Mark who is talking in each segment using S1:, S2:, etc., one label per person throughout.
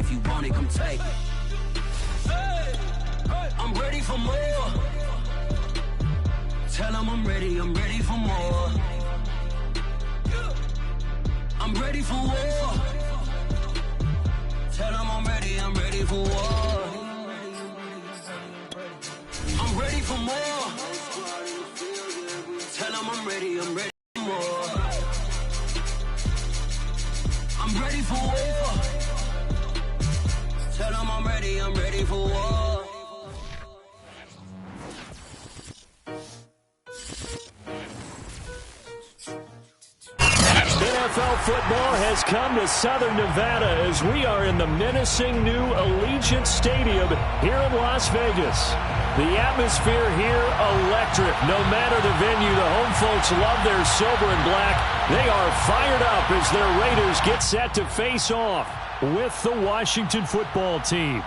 S1: If you want it, come take it. I'm ready for more. Tell them I'm ready for more. I'm ready for war. Tell them I'm ready for war. I'm ready for more. Tell them I'm ready for more. I'm ready for war. Tell them I'm ready for war.
S2: SFL football has come to Southern Nevada as we are in the menacing new Allegiant Stadium here in Las Vegas. The atmosphere here, electric. No matter the venue, the home folks love their silver and black. They are fired up as their Raiders get set to face off with the Washington football team.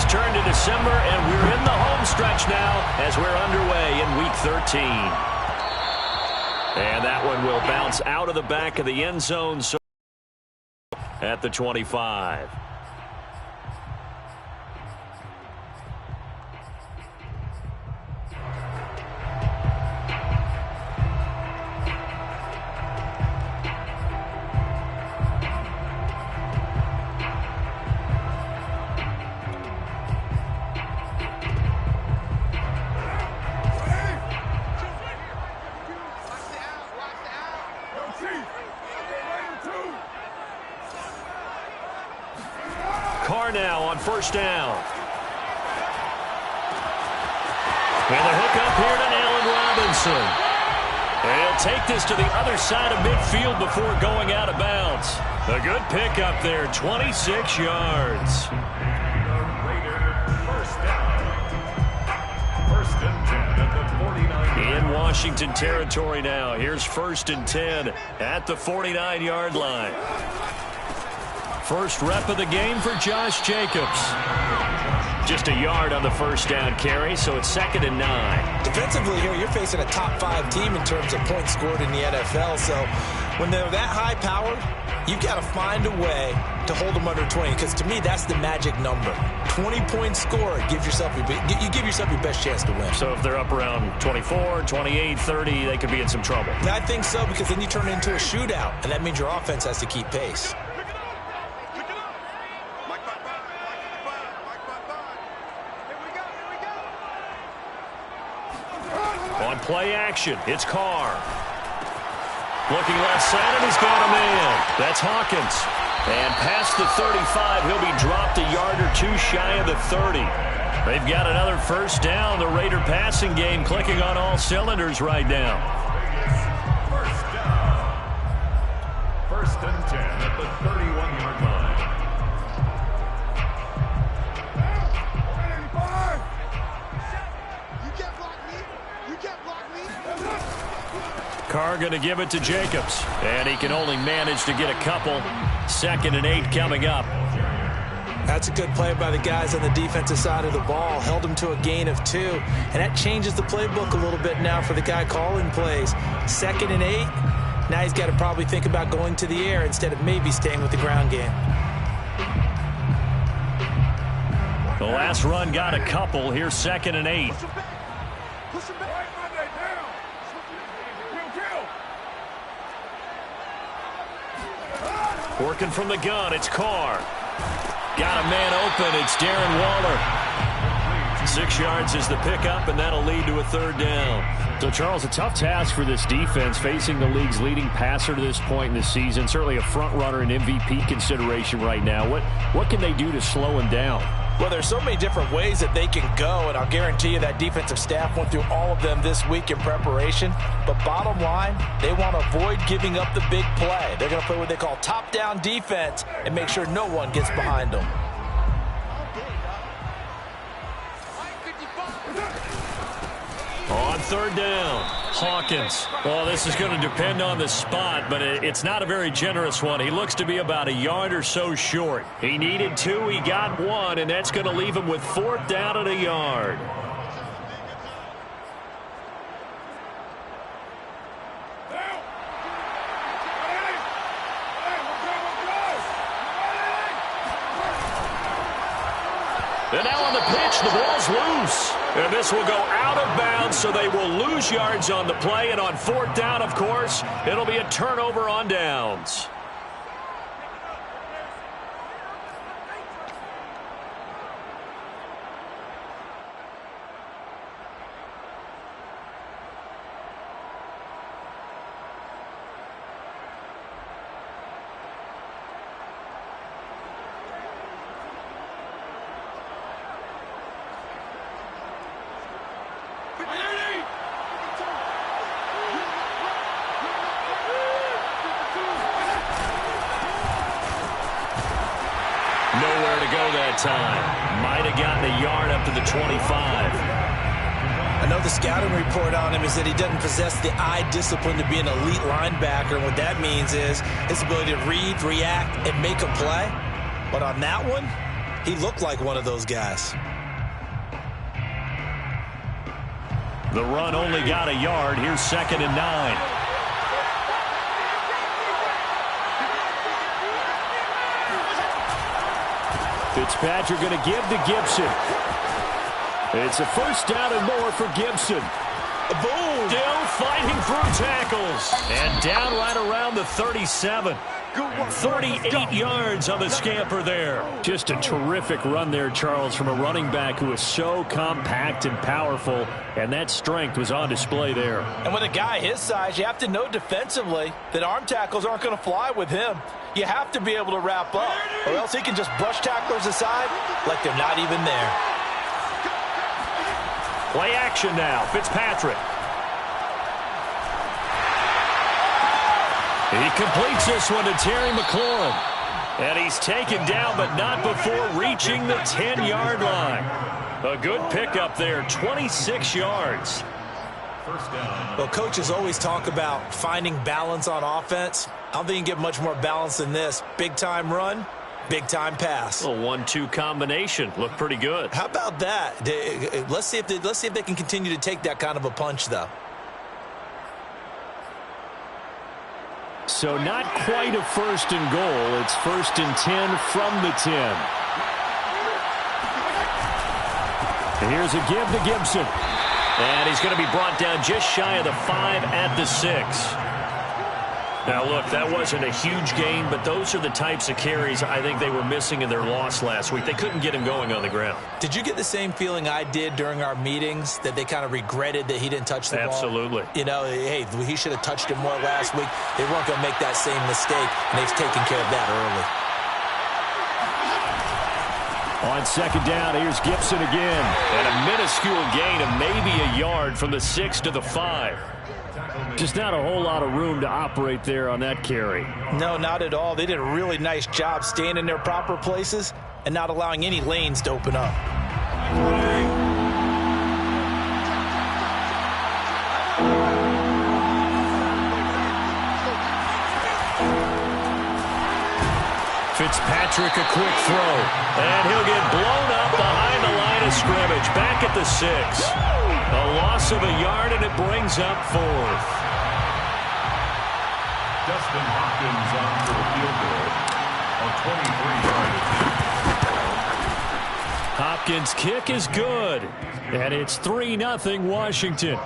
S2: Turned to December, and we're in the home stretch now as we're underway in Week 13. And that one will bounce out of the back of the end zone at the 25. Now on first down. And the hook up here to Allen Robinson. And he'll take this to the other side of midfield before going out of bounds. A good pickup there, 26 yards. First and 10 at the 49. In Washington territory now. Here's 1st and 10 at the 49-yard line. First rep of the game for Josh Jacobs. Just a yard on the first down carry, so it's 2nd and 9.
S3: Defensively here, you're facing a top 5 team in terms of points scored in the NFL. So when they're that high powered, you've got to find a way to hold them under 20. Because to me, that's the magic number. 20 points scored, you give yourself your best chance to win.
S2: So if they're up around 24, 28, 30, they could be in some trouble.
S3: I think so, because then you turn it into a shootout, and that means your offense has to keep pace.
S2: Play action. It's Carr. Looking left side, and he's got a man. That's Hawkins. And past the 35, he'll be dropped a yard or two shy of the 30. They've got another first down. The Raider passing game clicking on all cylinders right now.
S4: First down. 1st and 10 at the 31-yard line.
S2: Carr going to give it to Jacobs. And he can only manage to get a couple. 2nd and 8 coming up.
S3: That's a good play by the guys on the defensive side of the ball. Held him to a gain of 2. And that changes the playbook a little bit now for the guy calling plays. 2nd and 8. Now he's got to probably think about going to the air instead of maybe staying with the ground game.
S2: The last run got a couple. Here's 2nd and 8. Working from the gun, it's Carr. Got a man open, it's Darren Waller. 6 yards is the pickup, and that'll lead to a 3rd down.
S5: So, Charles, a tough task for this defense facing the league's leading passer to this point in the season. Certainly a front runner and MVP consideration right now. What can they do to slow him down?
S3: Well, there's so many different ways that they can go, and I'll guarantee you that defensive staff went through all of them this week in preparation. But bottom line, they want to avoid giving up the big play. They're going to play what they call top-down defense and make sure no one gets behind them.
S2: On 3rd down. Hawkins. Well, this is going to depend on the spot, but it's not a very generous one. He looks to be about a yard or so short. He needed 2, he got 1, and that's going to leave him with 4th down and a yard. And now on the pitch, the ball's loose. And this will go out of bounds, so they will lose yards on the play. And on 4th down, of course, it'll be a turnover on downs. Nowhere to go that time. Might have gotten a yard up to the 25.
S3: I know the scouting report on him is that he doesn't possess the eye discipline to be an elite linebacker, and what that means is his ability to read, react, and make a play. But on that one, he looked like one of those guys.
S2: The run only got a yard. Here's 2nd and 9. Fitzpatrick going to give to Gibson. It's a 1st down and more for Gibson. Boom! Still fighting through tackles. And down right around the 37. 38 yards on the scamper there. Just a terrific run there, Charles, from a running back who is so compact and powerful, and that strength was on display there.
S3: And with a guy his size, you have to know defensively that arm tackles aren't going to fly with him. You have to be able to wrap up, or else he can just brush tacklers aside like they're not even there.
S2: Play action now. Fitzpatrick. He completes this one to Terry McLaurin. And he's taken down, but not before reaching the 10-yard line. A good pickup there, 26 yards.
S3: Well, coaches always talk about finding balance on offense. I don't think you can get much more balance than this. Big-time run, big-time pass.
S2: A 1-2 combination. Looked pretty good.
S3: How about that? Let's see if they can continue to take that kind of a punch, though.
S2: So not quite a 1st and goal. It's 1st and 10 from the 10. And here's a give to Gibson. And he's going to be brought down just shy of the 5 at the 6. Now, look, that wasn't a huge gain, but those are the types of carries I think they were missing in their loss last week. They couldn't get him going on the ground.
S3: Did you get the same feeling I did during our meetings, that they kind of regretted that he didn't touch the ball?
S2: Absolutely.
S3: You know, hey, he should have touched it more last week. They weren't going to make that same mistake, and they've taken care of that early.
S2: On 2nd down, here's Gibson again. And a minuscule gain of maybe a yard from the 6 to the 5. Just not a whole lot of room to operate there on that carry.
S3: No, not at all. They did a really nice job staying in their proper places and not allowing any lanes to open up.
S2: Fitzpatrick, a quick throw. And he'll get blown up behind the line of scrimmage. Back at the 6. A loss of a yard, and it brings up 4th.
S4: Dustin Hopkins on for the field goal. A 23-yard attempt.
S2: Hopkins' kick is good. And it's 3-0 Washington.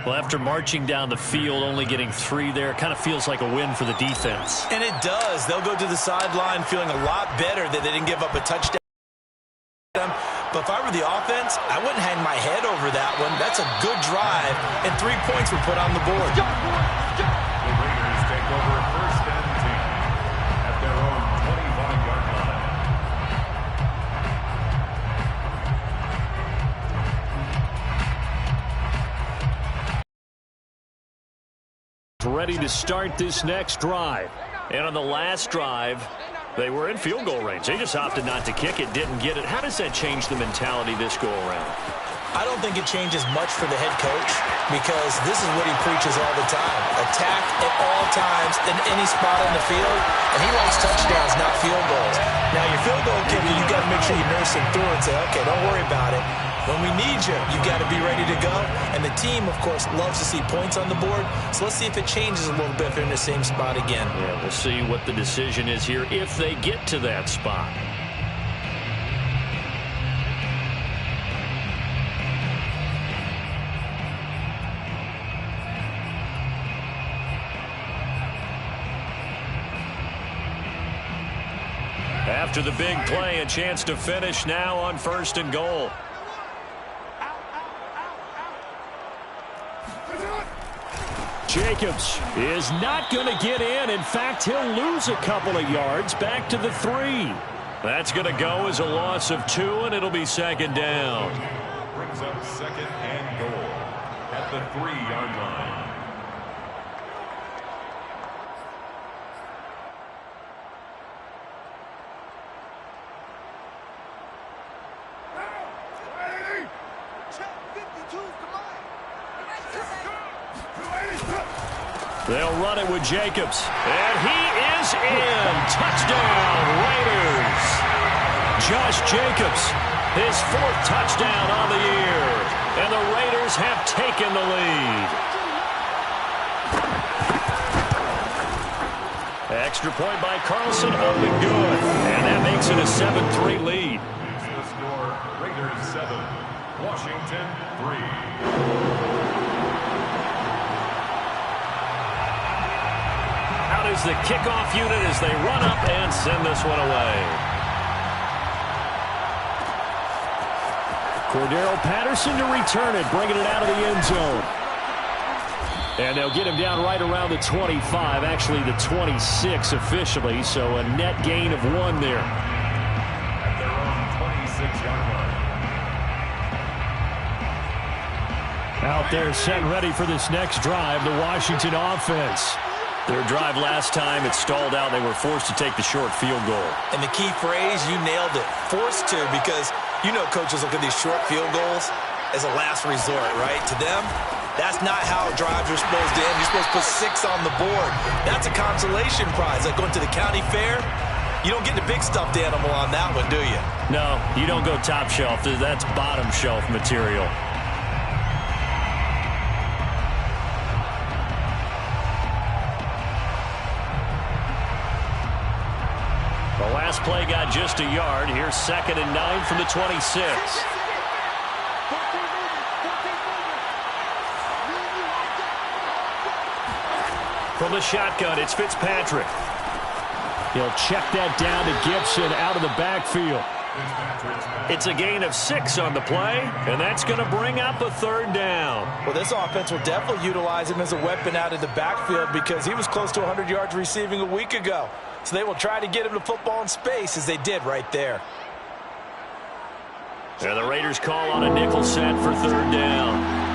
S2: Well, after marching down the field, only getting 3 there, kind of feels like a win for the defense.
S3: And it does. They'll go to the sideline feeling a lot better that they didn't give up a touchdown. But if I were the offense, I wouldn't hang my head over that one. That's a good drive, and 3 points were put on the board.
S4: The Raiders take over 1st and 10 at their own 25-yard line.
S2: Ready to start this next drive. And on the last drive, they were in field goal range. They just opted not to kick it, didn't get it. How does that change the mentality this go around?
S3: I don't think it changes much for the head coach because this is what he preaches all the time. Attack at all times in any spot on the field, and he likes touchdowns, not field goals. Now, your field goal kicker, you got to make sure you nurse him through and say, okay, don't worry about it. When we need you, you got to be ready to go. And the team, of course, loves to see points on the board. So let's see if it changes a little bit if they're in the same spot again.
S5: Yeah, we'll see what the decision is here if they get to that spot. After the big play, a chance to finish now on 1st and goal.
S2: Jacobs is not going to get in. In fact, he'll lose a couple of yards back to the 3.
S5: That's going to go as a loss of 2, and it'll be 2nd down.
S4: Brings up 2nd and goal at the 3-yard line.
S2: They'll run it with Jacobs. And he is in. Touchdown, Raiders. Josh Jacobs, his 4th touchdown on the year. And the Raiders have taken the lead. Extra point by Carlson, up and good. And that makes it a 7-3 lead.
S4: It's the score, Raiders 7, Washington 3.
S2: Is the kickoff unit as they run up and send this one away. Cordero Patterson to return it, bringing it out of the end zone. And they'll get him down right around the 25, actually the 26 officially, so a net gain of 1 there.
S4: At their own 26-yard line.
S2: Out there set and ready for this next drive, the Washington offense. Their drive last time, it stalled out. They were forced to take the short field goal.
S3: And the key phrase, you nailed it, forced to, because you know coaches look at these short field goals as a last resort, right? To them, that's not how drives are supposed to end. You're supposed to put 6 on the board. That's a consolation prize. Like going to the county fair, you don't get the big stuffed animal on that one, do you?
S2: No, you don't go top shelf. That's bottom shelf material. The last play got just a yard. Here's 2nd and 9 from the 26. From the shotgun, it's Fitzpatrick. He'll check that down to Gibson out of the backfield. It's a gain of 6 on the play, and that's going to bring up a 3rd down.
S3: Well, this offense will definitely utilize him as a weapon out of the backfield because he was close to 100 yards receiving a week ago. So they will try to get him the football in space as they did right there.
S2: And the Raiders call on a nickel set for 3rd down.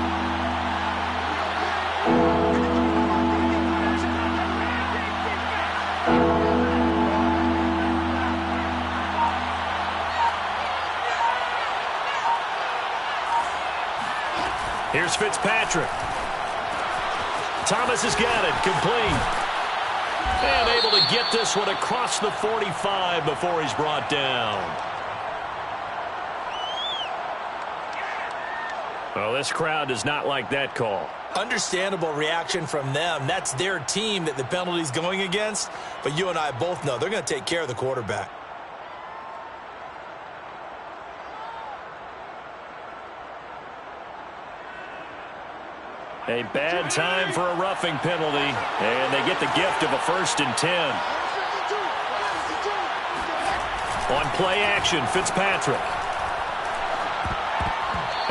S2: Here's Fitzpatrick. Thomas has got it, complete. And able to get this one across the 45 before he's brought down. Well, this crowd does not like that call.
S3: Understandable reaction from them. That's their team that the penalty's going against. But you and I both know they're going to take care of the quarterback.
S2: A bad time for a roughing penalty, and they get the gift of a 1st and 10. On play action, Fitzpatrick.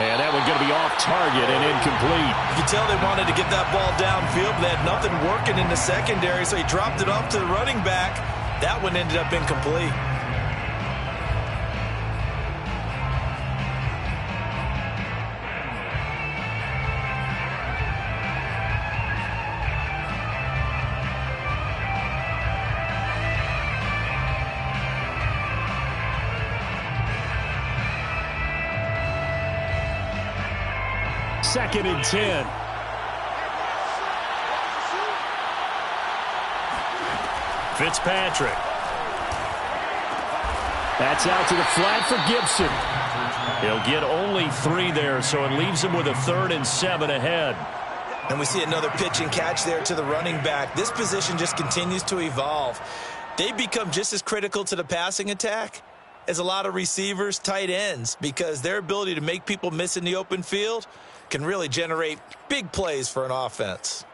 S2: And that one going to be off target and incomplete.
S3: You can tell they wanted to get that ball downfield, but they had nothing working in the secondary, so he dropped it off to the running back. That one ended up incomplete.
S2: 2nd and 10. Fitzpatrick. That's out to the flat for Gibson. He'll get only 3 there, so it leaves him with a 3rd and 7 ahead.
S3: And we see another pitch and catch there to the running back. This position just continues to evolve. They become just as critical to the passing attack as a lot of receivers, tight ends, because their ability to make people miss in the open field can really generate big plays for an offense.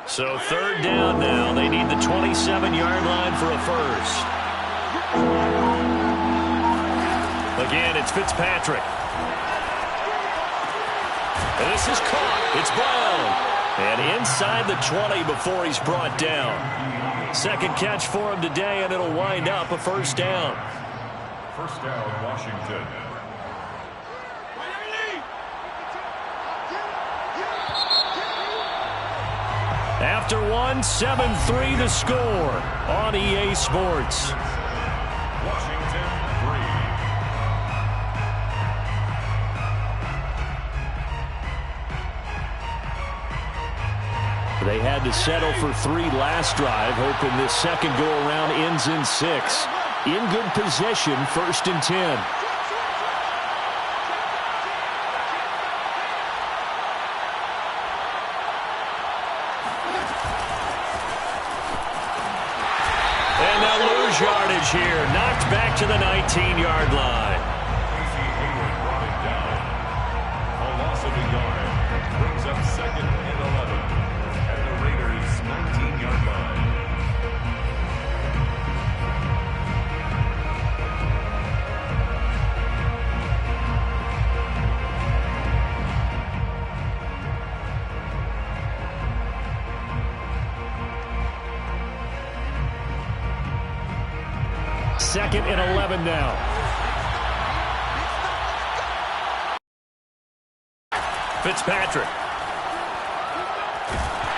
S2: So 3rd down now. They need the 27-yard line for a first. Again, it's Fitzpatrick. And this is caught. It's Brown. And inside the 20 before he's brought down. 2nd catch for him today, and it'll wind up a first down.
S4: First down, Washington.
S2: After one, 7-3 the score on EA Sports.
S4: Washington 3.
S2: They had to settle for 3 last drive, hoping this second go-around ends in 6. In good position, 1st and 10. And they'll lose yardage here. Knocked back to the 19-yard line.
S4: Brought it down. A loss of a yard. Brings up 2nd and 11. At the Raiders' 19-yard line.
S2: Second and 11 now. Fitzpatrick.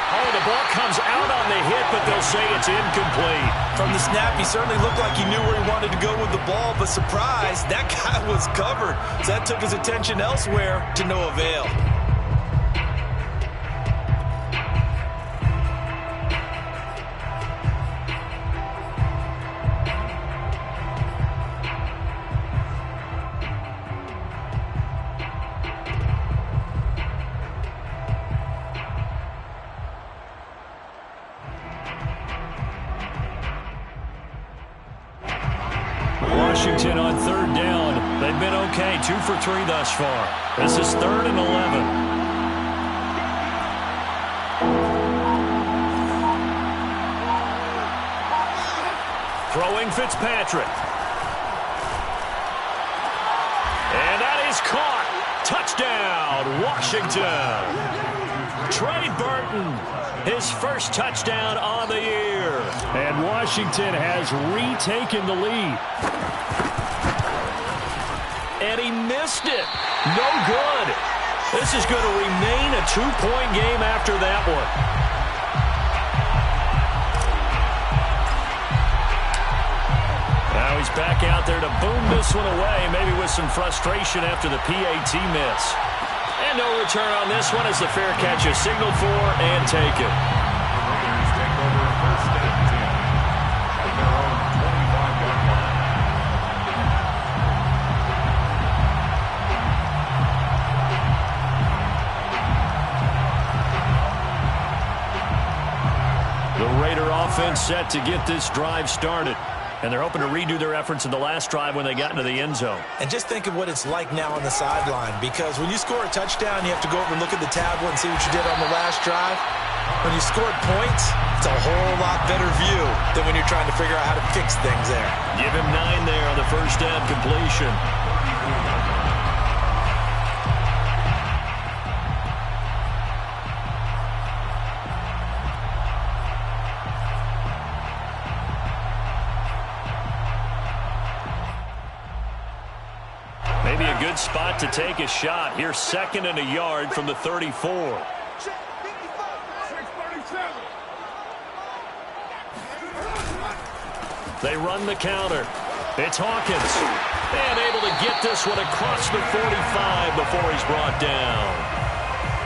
S2: Oh, the ball comes out on the hit, but they'll say it's incomplete.
S3: From the snap, he certainly looked like he knew where he wanted to go with the ball, but surprise, that guy was covered. So that took his attention elsewhere to no avail.
S2: Washington on 3rd down. They've been okay, 2 for 3 thus far. This is 3rd and 11. Throwing Fitzpatrick. And that is caught. Touchdown, Washington. Trey Burton, his first touchdown on the year. And Washington has retaken the lead. And he missed it. No good. This is going to remain a 2-point game after that one. Now he's back out there to boom this one away, maybe with some frustration after the PAT miss. And no return on this one as the fair catch is signaled for and taken.
S4: The Raiders take over 1st and 10 at their own 25-yard line.
S2: The Raider offense set to get this drive started. And they're hoping to redo their efforts in the last drive when they got into the end zone.
S3: And just think of what it's like now on the sideline, because when you score a touchdown, you have to go over and look at the tablet and see what you did on the last drive. When you scored points, it's a whole lot better view than when you're trying to figure out how to fix things there.
S2: Give him 9 there on the first down completion. Maybe a good spot to take a shot. Here's 2nd and a yard from the 34. They run the counter. It's Hawkins. And able to get this one across the 45 before he's brought down.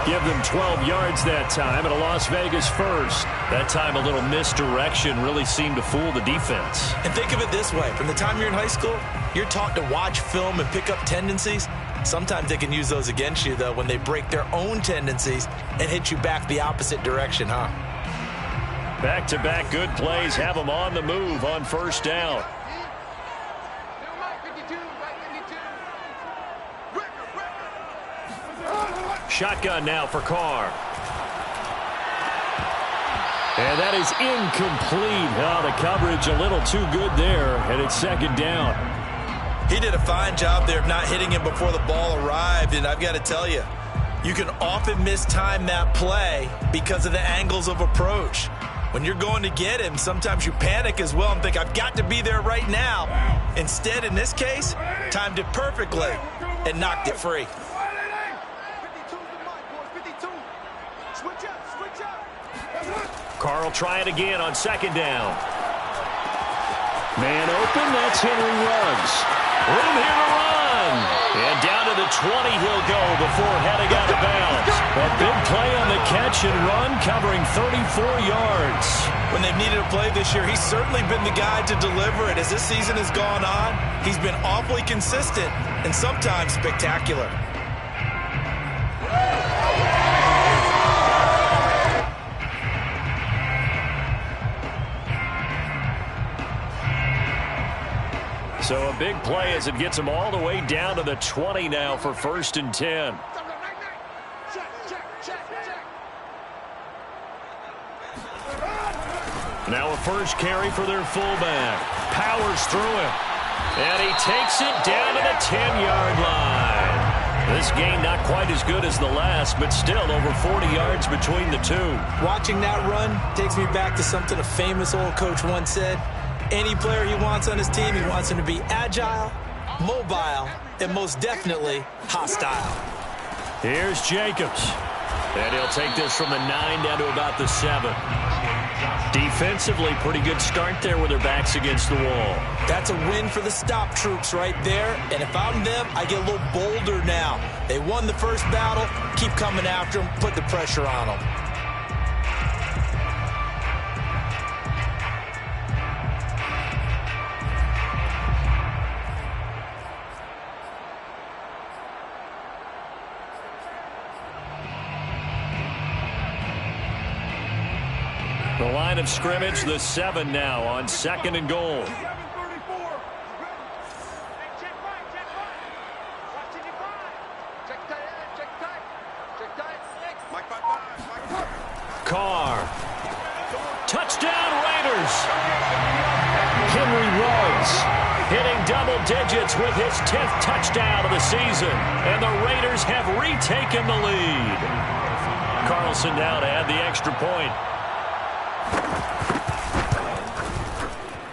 S2: Give them 12 yards that time, and a Las Vegas first. That time a little misdirection really seemed to fool the defense.
S3: And think of it this way. From the time you're in high school, you're taught to watch film and pick up tendencies. Sometimes they can use those against you, though, when they break their own tendencies and hit you back the opposite direction, huh?
S2: Back-to-back good plays have them on the move on first down. Shotgun now for Carr. And that is incomplete. Oh, the coverage a little too good there, and it's second down.
S3: He did a fine job there of not hitting him before the ball arrived, and I've got to tell you, you can often mistime that play because of the angles of approach. When you're going to get him, sometimes you panic as well and think, I've got to be there right now. Instead, in this case, timed it perfectly and knocked it free.
S2: Carr will try it again on second down. Man open, that's Henry Ruggs. Room here to run. And down to the 20 he'll go before heading out of bounds. A big play on the catch and run, covering 34 yards.
S3: When they've needed a play this year, he's certainly been the guy to deliver it. As this season has gone on, he's been awfully consistent and sometimes spectacular.
S2: So a big play as it gets them all the way down to the 20 now for 1st and 10. Now a first carry for their fullback. Powers through him. And he takes it down to the 10-yard line. This game not quite as good as the last, but still over 40 yards between the two. Watching that run takes me back to something a famous old coach once said. Any player he wants on his team, he wants him to be agile, mobile, and most definitely hostile. Here's Jacobs. And he'll take this from the 9 down to about the 7. Defensively, pretty good start there with their backs against the wall.
S3: That's a win for the stop troops right there. And if I'm them, I get a little bolder now. They won the first battle. Keep coming after them. Put the pressure on them.
S2: The line of scrimmage, the 7 now on 2nd and goal. Carr. Touchdown Raiders. Henry Ruggs hitting double digits with his 10th touchdown of the season. And the Raiders have retaken the lead. Carlson now to add the extra point.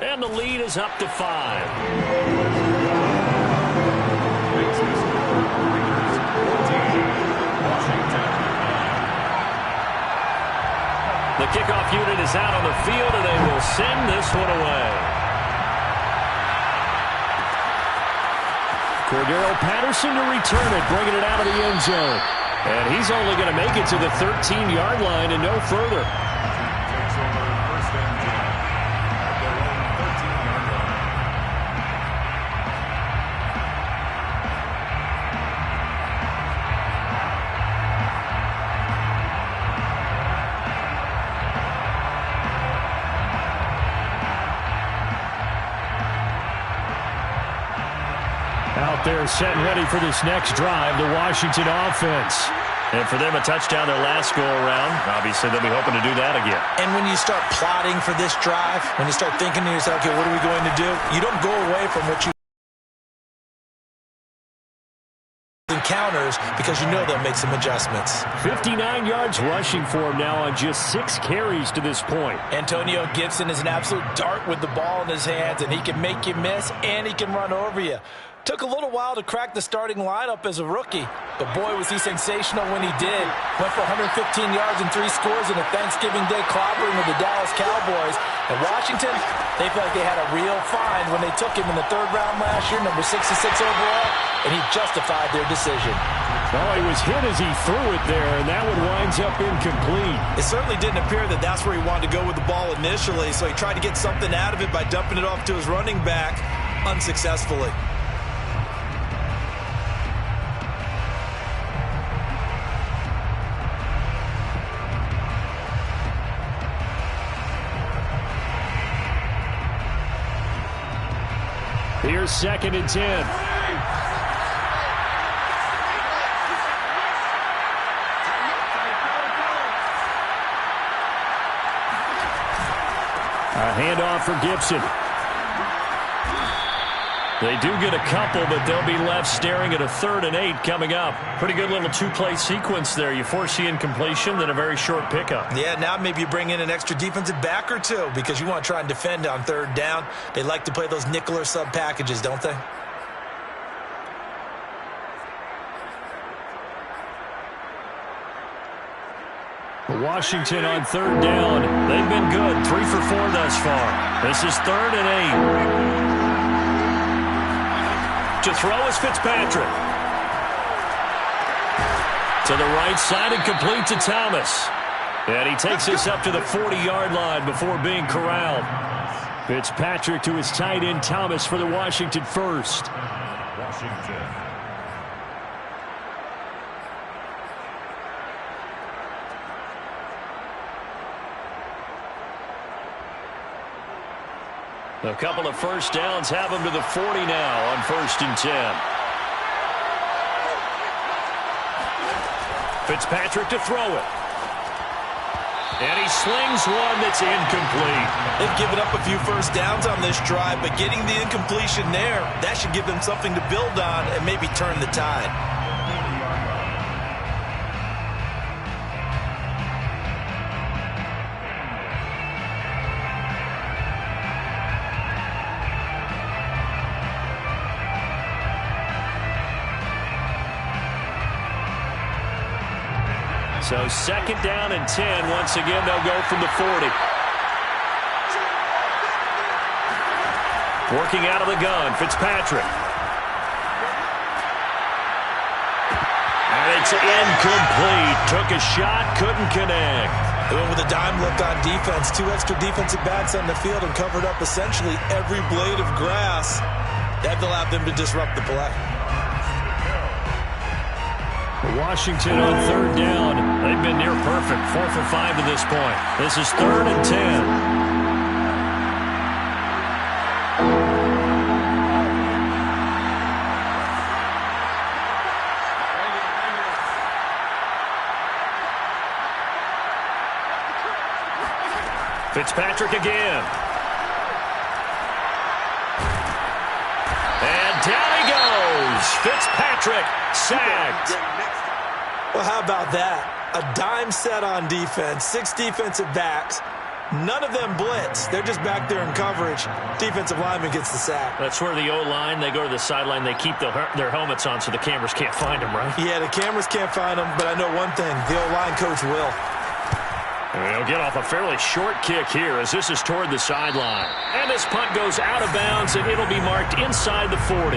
S2: And the lead is up to 5. The kickoff unit is out on the field, and they will send this one away. Cordero Patterson to return it, bringing it out of the end zone. And he's only going to make it to the 13-yard line and no further. Out there setting ready for this next drive, the Washington offense. And for them, a touchdown their last go-around. Obviously, they'll be hoping to do that again.
S3: And when you start plotting for this drive, when you start thinking to yourself, okay, what are we going to do? You don't go away from what you encounters because you know they'll make some adjustments.
S2: 59 yards rushing for him now on just 6 carries to this point.
S3: Antonio Gibson is an absolute dart with the ball in his hands, and he can make you miss, and he can run over you. Took a little while to crack the starting lineup as a rookie, but boy, was he sensational when he did. Went for 115 yards and 3 scores in a Thanksgiving Day clobbering of the Dallas Cowboys. And Washington, they felt like they had a real find when they took him in the 3rd round last year, number 66 overall, and he justified their decision.
S2: Oh, he was hit as he threw it there, and that one winds up incomplete.
S3: It certainly didn't appear that that's where he wanted to go with the ball initially, so he tried to get something out of it by dumping it off to his running back unsuccessfully.
S2: Here's 2nd and 10. A handoff for Gibson. They do get a couple, but they'll be left staring at a 3rd and 8 coming up. Pretty good little 2-play sequence there. You force the incompletion, then a very short pickup.
S3: Yeah, now maybe you bring in an extra defensive back or two because you want to try and defend on 3rd down. They like to play those nickel or sub packages, don't they?
S2: Washington on 3rd down. They've been good. 3 for 4 thus far. This is 3rd and 8. To throw is Fitzpatrick. To the right side and complete to Thomas. And he takes us up to the 40-yard line before being corralled. Fitzpatrick to his tight end Thomas for the Washington first.
S4: Washington.
S2: A couple of first downs have him to the 40 now on 1st and 10. Fitzpatrick to throw it. And he slings one that's incomplete.
S3: They've given up a few first downs on this drive, but getting the incompletion there, that should give them something to build on and maybe turn the tide.
S2: So 2nd down and 10. Once again, they'll go from the 40. Working out of the gun, Fitzpatrick. And it's incomplete. Took a shot, couldn't connect.
S3: They went with a dime look on defense. 2 extra defensive backs on the field and covered up essentially every blade of grass. That allowed them to disrupt the play.
S2: Washington on 3rd down. They've been near perfect. 4 for 5 to this point. This is 3rd and 10. Fitzpatrick again. And down he goes. Fitzpatrick sacked.
S3: Well, how about that? A dime set on defense, 6 defensive backs. None of them blitz. They're just back there in coverage. Defensive lineman gets the sack.
S2: That's where the O-line, they go to the sideline, they keep their helmets on so the cameras can't find them, right?
S3: Yeah, the cameras can't find them, but I know one thing. The O-line coach will.
S2: And they'll get off a fairly short kick here as this is toward the sideline. And this punt goes out of bounds, and it'll be marked inside the 40.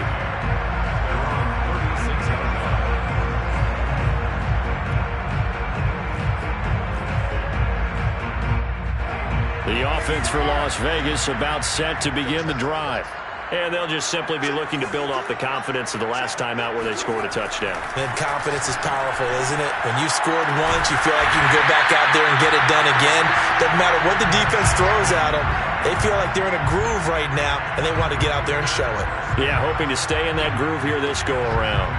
S2: The offense for Las Vegas about set to begin the drive. And they'll just simply be looking to build off the confidence of the last time out where they scored a touchdown.
S3: And confidence is powerful, isn't it? When you've scored once, you feel like you can go back out there and get it done again. Doesn't matter what the defense throws at them. They feel like they're in a groove right now, and they want to get out there and show it.
S2: Yeah, hoping to stay in that groove here this go-around.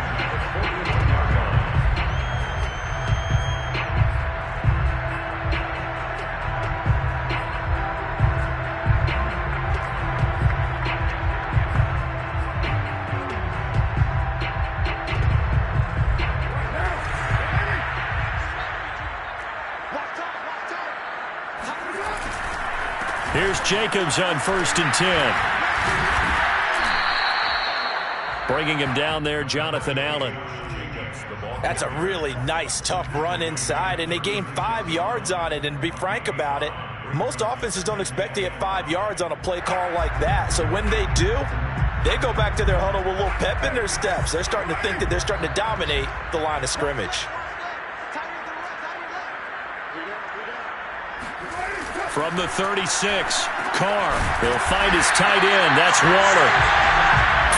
S2: Here's Jacobs on 1st and 10. Bringing him down there, Jonathan Allen.
S3: That's a really nice, tough run inside, and they gained 5 yards on it. And to be frank about it, most offenses don't expect to get 5 yards on a play call like that. So when they do, they go back to their huddle with a little pep in their steps. They're starting to think that they're starting to dominate the line of scrimmage.
S2: From the 36, Carr. He'll find his tight end. That's Waller.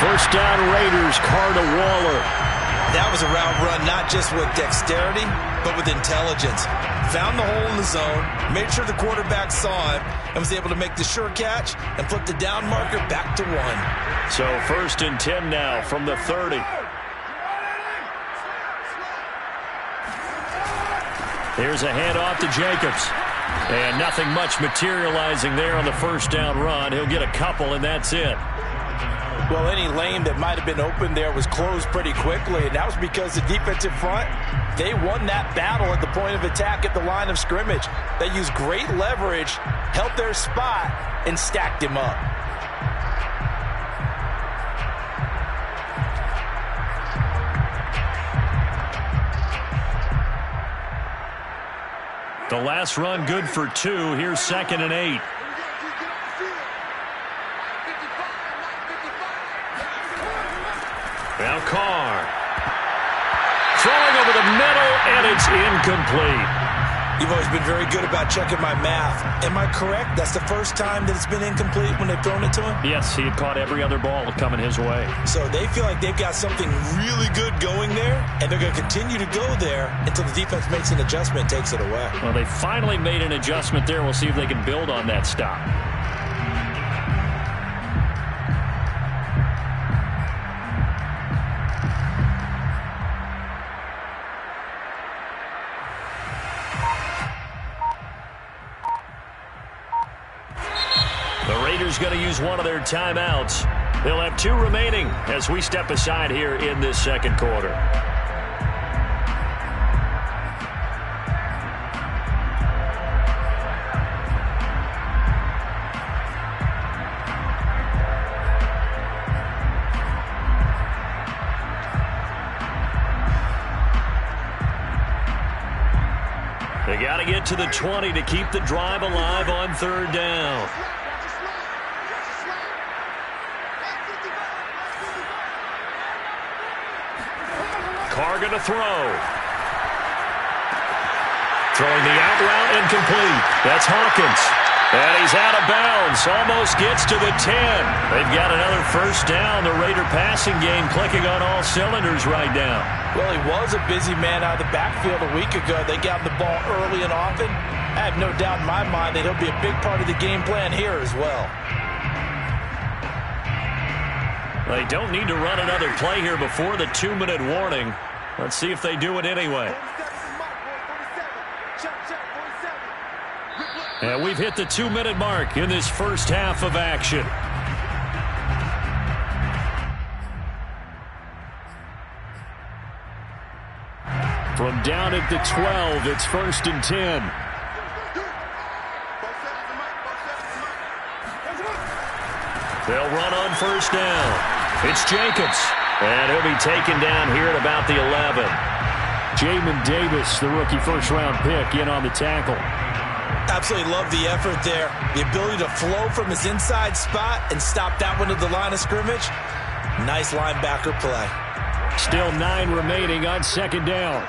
S2: First down, Raiders. Carr to Waller.
S3: That was a route run, not just with dexterity, but with intelligence. Found the hole in the zone, made sure the quarterback saw him, and was able to make the sure catch and flip the down marker back to 1.
S2: So 1st and 10 now from the 30. Here's a handoff to Jacobs. And nothing much materializing there on the first down run. He'll get a couple, and that's it.
S3: Well, any lane that might have been open there was closed pretty quickly, and that was because the defensive front, they won that battle at the point of attack at the line of scrimmage. They used great leverage, held their spot, and stacked him up.
S2: The last run good for 2. Here's 2nd and 8. Now Carr. Throwing over the middle, and it's incomplete.
S3: You've always been very good about checking my math. Am I correct? That's the first time that it's been incomplete when they've thrown it to him?
S2: Yes, he had caught every other ball coming his way.
S3: So they feel like they've got something really good going there, and they're going to continue to go there until the defense makes an adjustment and takes it away.
S2: Well, they finally made an adjustment there. We'll see if they can build on that stop. Going to use one of their timeouts. They'll have 2 remaining as we step aside here in this second quarter. They got to get to the 20 to keep the drive alive on 3rd down. Carr going to throw. Throwing the out route incomplete. That's Hawkins. And he's out of bounds. Almost gets to the 10. They've got another first down. The Raider passing game clicking on all cylinders right now.
S3: Well, he was a busy man out of the backfield a week ago. They got him the ball early and often. I have no doubt in my mind that he'll be a big part of the game plan here as well.
S2: They don't need to run another play here before the 2-minute warning. Let's see if they do it anyway. And we've hit the 2-minute mark in this first half of action. From down at the 12, it's 1st and 10. They'll run on first down. It's Jacobs, and he'll be taken down here at about the 11. Jamin Davis, the rookie first-round pick, in on the tackle.
S3: Absolutely love the effort there. The ability to flow from his inside spot and stop that one at the line of scrimmage. Nice linebacker play.
S2: Still 9 remaining on 2nd down.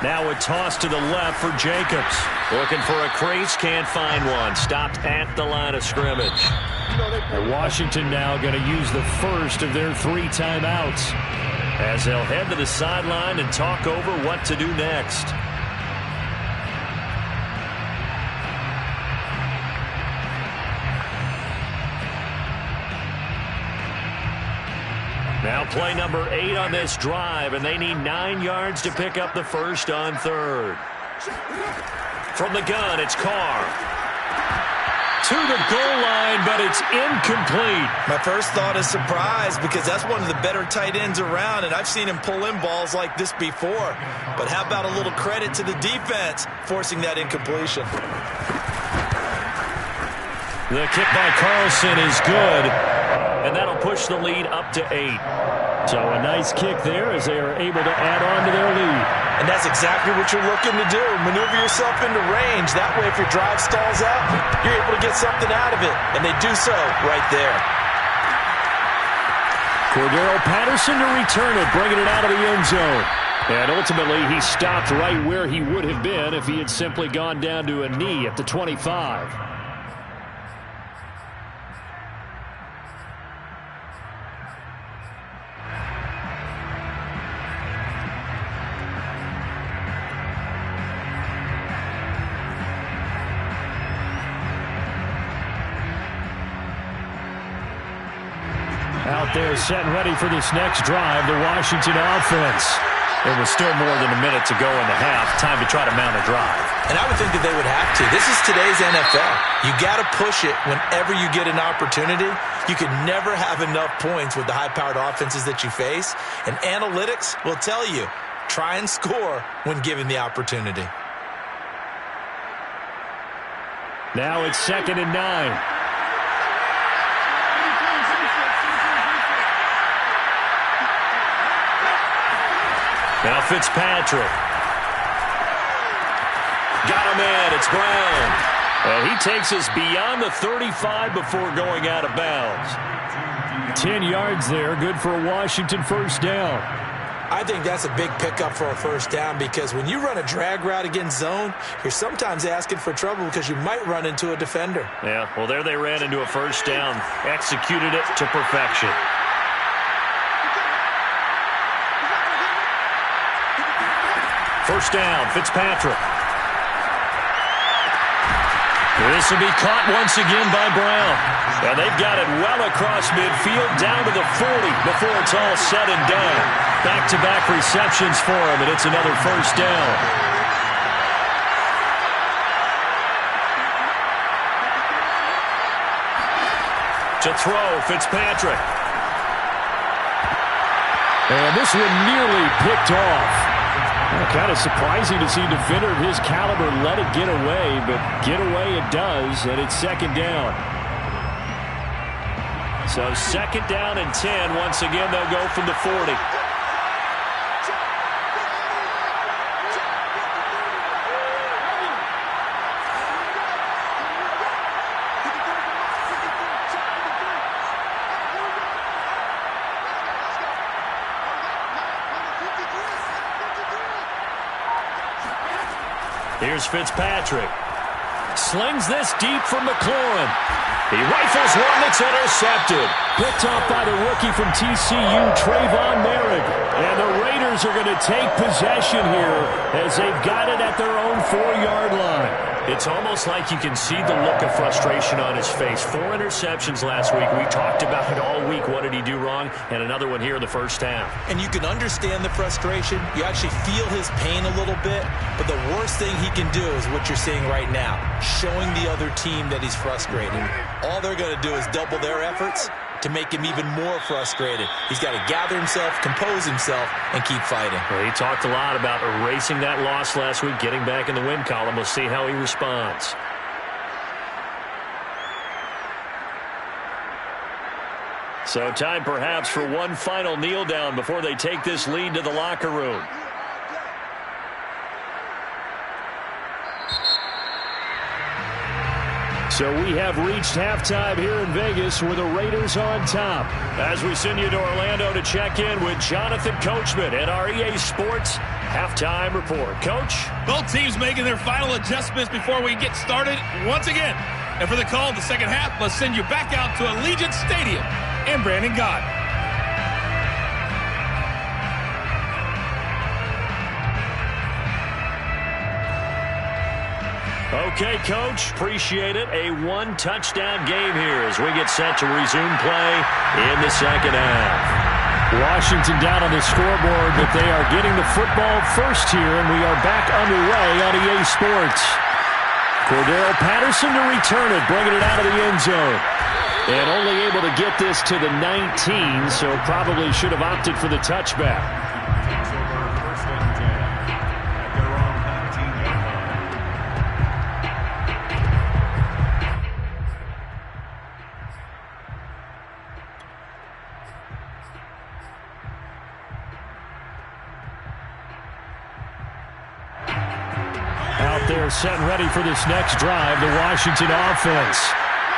S2: Now a toss to the left for Jacobs. Looking for a crease, can't find one. Stopped at the line of scrimmage. And Washington now going to use the first of their 3 timeouts as they'll head to the sideline and talk over what to do next. Now play number 8 on this drive, and they need 9 yards to pick up the first on 3rd. From the gun, it's Carr. To the goal line, but it's incomplete.
S3: My first thought is surprise because that's one of the better tight ends around, and I've seen him pull in balls like this before. But how about a little credit to the defense forcing that incompletion?
S2: The kick by Carlson is good. and that'll push the lead up to 8. So a nice kick there as they are able to add on to their lead.
S3: And that's exactly what you're looking to do. Maneuver yourself into range. That way, if your drive stalls out, you're able to get something out of it. And they do so right there.
S2: Cordero Patterson to return it, bringing it out of the end zone. And ultimately, he stopped right where he would have been if he had simply gone down to a knee at the 25. Out there set and ready for this next drive, the Washington offense. It was still more than a minute to go in the half. Time to try to mount a drive.
S3: And I would think that they would have to. This is today's NFL. You got to push it whenever you get an opportunity. You can never have enough points with the high-powered offenses that you face. And analytics will tell you, try and score when given the opportunity.
S2: Now it's 2nd and 9. Now Fitzpatrick. Got him in. It's Brown. And he takes us beyond the 35 before going out of bounds. 10 yards there. Good for a Washington first down.
S3: I think that's a big pickup for a first down because when you run a drag route against zone, you're sometimes asking for trouble because you might run into a defender.
S2: Yeah, well, there they ran into a first down. Executed it to perfection. First down, Fitzpatrick. This will be caught once again by Brown. And they've got it well across midfield, down to the 40 before it's all said and done. Back-to-back receptions for him, and it's another first down. To throw, Fitzpatrick. And this one nearly picked off. Kind of surprising to see a defender of his caliber let it get away, but get away it does, and it's 2nd down. So 2nd down and 10. Once again, they'll go from the 40. Here's Fitzpatrick. Slings this deep from McLaurin. He rifles one that's intercepted. Picked off by the rookie from TCU, Trayvon Merrick. And the Raiders are going to take possession here as they've got it at their own 4-yard line. It's almost like you can see the look of frustration on his face. 4 interceptions last week. We talked about it all week. What did he do wrong? And another one here in the first half. And you can understand the frustration. You actually feel his pain a little bit. But the worst thing he can do is what you're seeing right now, showing the other team that he's frustrated. All they're going to do is double their efforts to make him even more frustrated. He's got to gather himself, compose himself, and keep fighting. Well, he talked a lot about erasing that loss last week, getting back in the win column. We'll see how he responds. So time perhaps for one final kneel down before they take this lead to the locker room. So we have reached halftime here in Vegas with the Raiders on top. As we send you to Orlando to check in with Jonathan Coachman at our EA Sports Halftime Report. Coach?
S6: Both teams making their final adjustments before we get started once again. And for the call in the second half, let's send you back out to Allegiant Stadium in Brandon Gott.
S2: Okay, Coach, appreciate it. A one-touchdown game here as we get set to resume play in the second half. Washington down on the scoreboard, but they are getting the football first here, and we are back underway on EA Sports. Cordero Patterson to return it, bringing it out of the end zone. And only able to get this to the 19, so probably should have opted for the touchback. out there set and ready for this next drive, the Washington offense.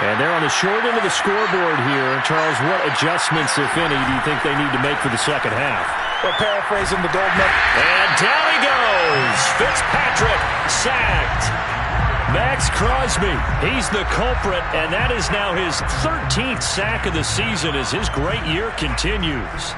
S2: And they're on the short end of the scoreboard here. Charles, what adjustments, if any, do you think they need to make for the second half?
S3: Well, paraphrasing the gold medal.
S2: And down he goes. Fitzpatrick sacked. Max Crosby, he's the culprit, and that is now his 13th sack of the season as his great year continues.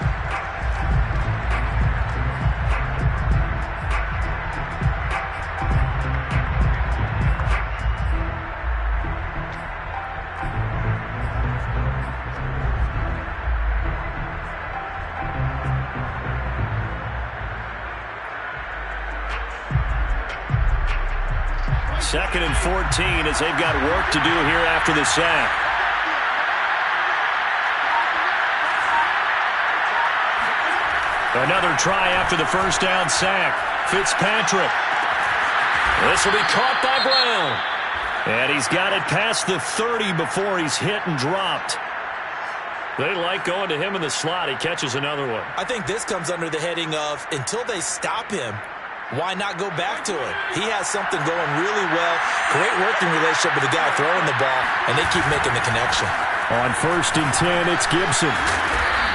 S2: Second and 14 as they've got work to do here after the sack. Another try after the first down sack. Fitzpatrick. This will be caught by Brown. And he's got it past the 30 before he's hit and dropped. They like going to him in the slot. He catches another one.
S3: I think this comes under the heading of until they stop him, why not go back to it? He has something going really well. Great working relationship with the guy throwing the ball, and they keep making the connection.
S2: On 1st and 10, it's Gibson.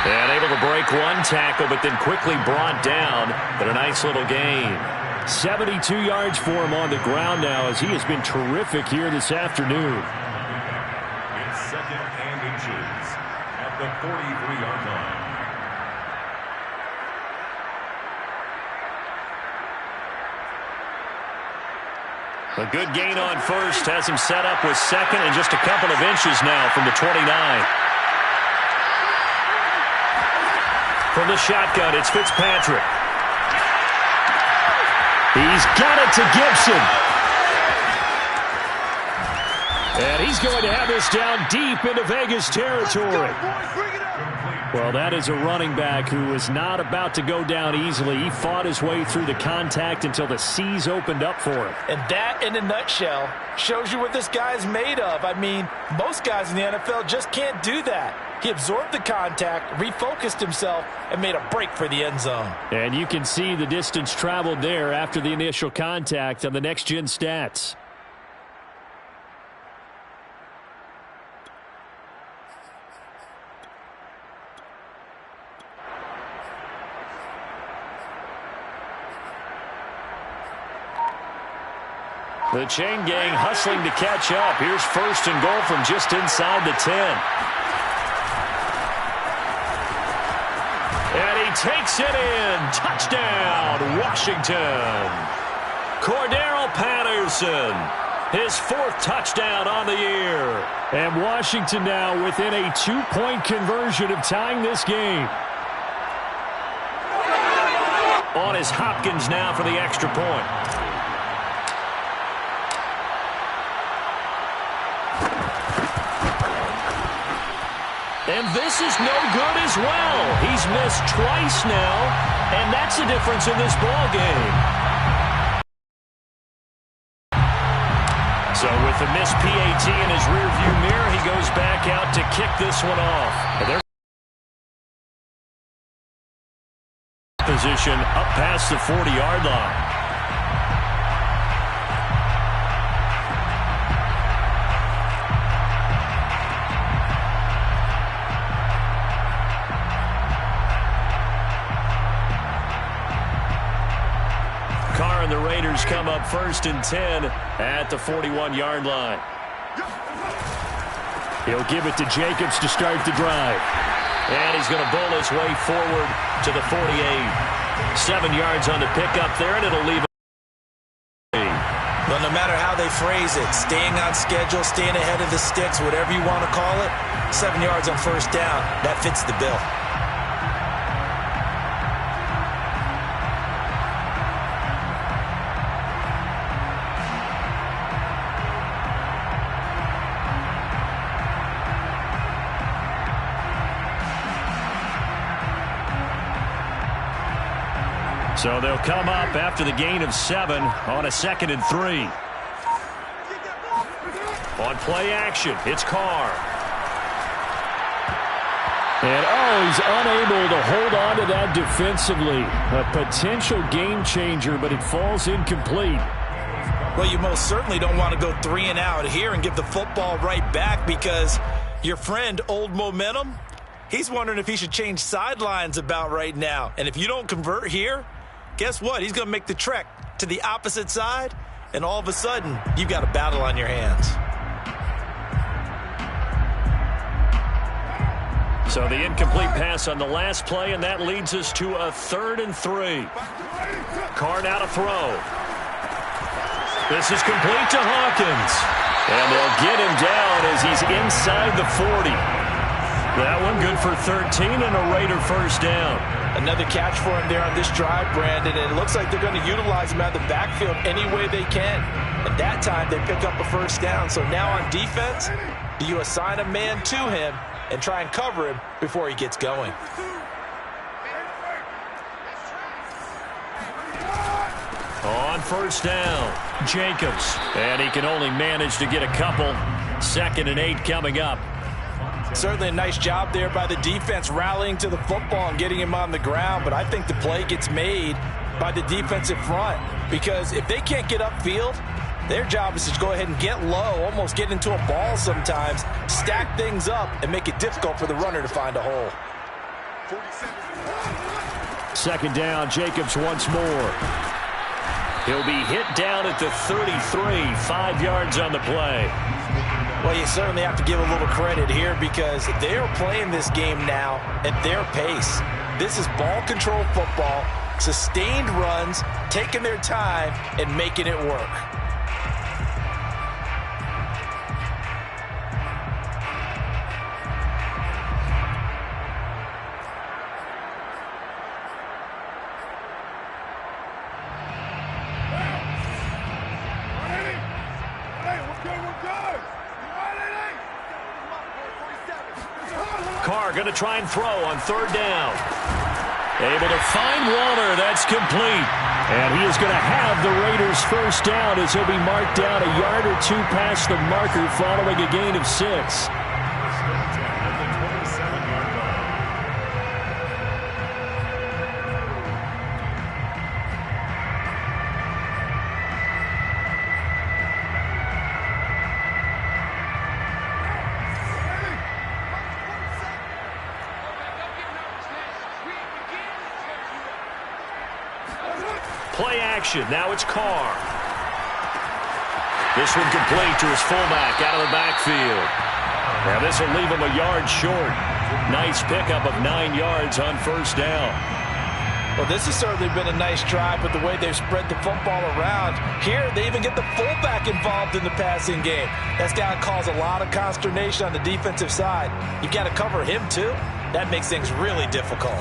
S2: And able to break one tackle, but then quickly brought down. But a nice little gain. 72 yards for him on the ground now as he has been terrific here this afternoon.
S4: It's second and inches at the 43-yard line.
S2: A good gain on first has him set up with second and just a couple of inches now from the 29. From the shotgun, it's Fitzpatrick. He's got it to Gibson. And he's going to have this down deep into Vegas territory. Well, that is a running back who was not about to go down easily. He fought his way through the contact until the seas opened up for him.
S3: And that, in a nutshell, shows you what this guy's made of. I mean, most guys in the NFL just can't do that. He absorbed the contact, refocused himself, and made a break for the end zone.
S2: And you can see the distance traveled there after the initial contact on the next-gen stats. The chain gang hustling to catch up. Here's 1st and goal from just inside the 10. And he takes it in. Touchdown, Washington. Cordero Patterson, his 4th touchdown on the year. And Washington now within a 2-point conversion of tying this game. On is Hopkins now for the extra point. And this is no good as well. He's missed twice now, and that's the difference in this ball game. So with the missed PAT in his rearview mirror, he goes back out to kick this one off. Their position up past the 40-yard line. The Raiders come up 1st and 10 at the 41-yard line. He'll give it to Jacobs to start the drive. And he's going to bowl his way forward to the 48. 7 yards on the pickup there, and it'll leave.
S3: Well, no matter how they phrase it, staying on schedule, staying ahead of the sticks, whatever you want to call it, 7 yards on 1st down, that fits the bill.
S2: So they'll come up after the gain of 7 on a 2nd and 3. On play action, it's Carr. And he's unable to hold on to that defensively. A potential game changer, but it falls incomplete.
S3: Well, you most certainly don't want to go 3 and out here and give the football right back, because your friend, Old Momentum, he's wondering if he should change sidelines about right now. And if you don't convert here, guess what? He's going to make the trek to the opposite side, and all of a sudden, you've got a battle on your hands.
S2: So the incomplete pass on the last play, and that leads us to a 3rd and 3. Carr now to throw. This is complete to Hawkins. And they'll get him down as he's inside the 40. That one good for 13 and a Raider first down.
S3: Another catch for him there on this drive, Brandon, and it looks like they're going to utilize him out of the backfield any way they can. At that time, they pick up a first down. So now on defense, do you assign a man to him and try and cover him before he gets going?
S2: On first down, Jacobs. And he can only manage to get a couple. 2nd and 8 coming up.
S3: Certainly a nice job there by the defense rallying to the football and getting him on the ground. But I think the play gets made by the defensive front, because if they can't get upfield, their job is to go ahead and get low, almost get into a ball sometimes, stack things up, and make it difficult for the runner to find a hole.
S2: 2nd down, Jacobs once more. He'll be hit down at the 33, 5 yards on the play.
S3: Well, you certainly have to give a little credit here, because they are playing this game now at their pace. This is ball control football, sustained runs, taking their time, and making it work.
S2: Carr going to try and throw on 3rd down. Able to find Waller. That's complete. And he is going to have the Raiders first down as he'll be marked down a yard or 2 past the marker following a gain of 6. Play action. Now it's Carr. This one complete to his fullback out of the backfield. Now this will leave him a yard short. Nice pickup of 9 yards on first down.
S3: Well, this has certainly been a nice drive with the way they've spread the football around. Here, they even get the fullback involved in the passing game. That's got to cause a lot of consternation on the defensive side. You've got to cover him, too. That makes things really difficult.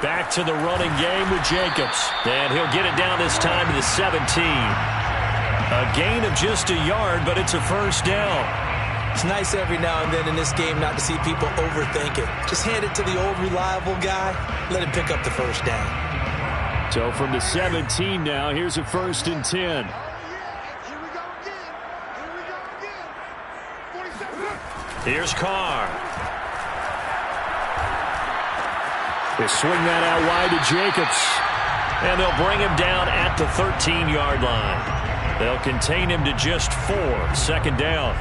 S2: Back to the running game with Jacobs. And he'll get it down this time to the 17. A gain of just a yard, but it's a first down.
S3: It's nice every now and then in this game not to see people overthink it. Just hand it to the old reliable guy. Let him pick up the first down.
S2: So from the 17 now, here's a 1st and 10. Here's Carr. They swing that out wide to Jacobs. And they'll bring him down at the 13-yard line. They'll contain him to just 4. 2nd down.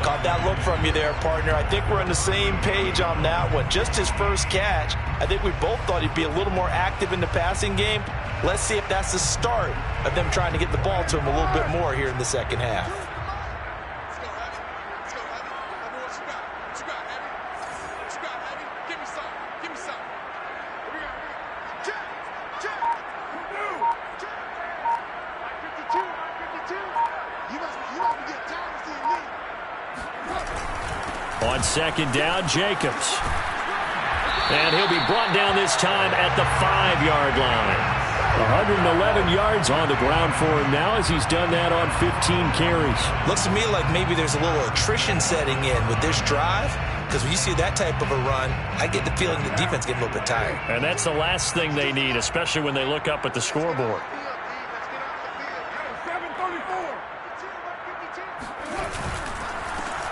S3: Caught that look from you there, partner. I think we're on the same page on that one. Just his first catch. I think we both thought he'd be a little more active in the passing game. Let's see if that's the start of them trying to get the ball to him a little bit more here in the second half.
S2: On 2nd down, Jacobs. And he'll be brought down this time at the 5-yard line. 111 yards on the ground for him now as he's done that on 15 carries.
S3: Looks to me like maybe there's a little attrition setting in with this drive, because when you see that type of a run, I get the feeling the defense getting a little bit tired.
S2: And that's the last thing they need, especially when they look up at the scoreboard.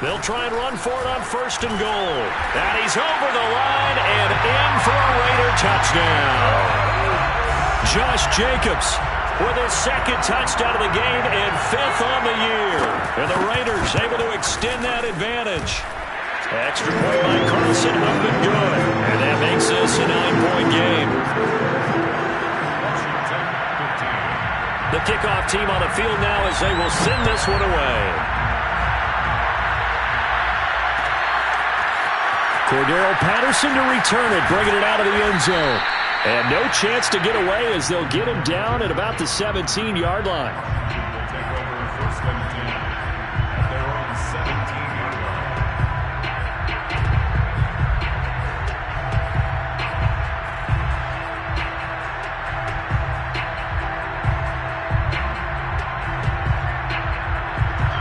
S2: They'll try and run for it on 1st and goal. And he's over the line and in for a Raider touchdown. Josh Jacobs with his 2nd touchdown of the game and 5th on the year. And the Raiders able to extend that advantage. Extra point by Carlson, up and good. And that makes this a 9-point game. The kickoff team on the field now as they will send this one away. Cordero Patterson to return it, bringing it out of the end zone. And no chance to get away as they'll get him down at about the 17-yard line.
S4: They'll take over 1st and 10 at their own 17-yard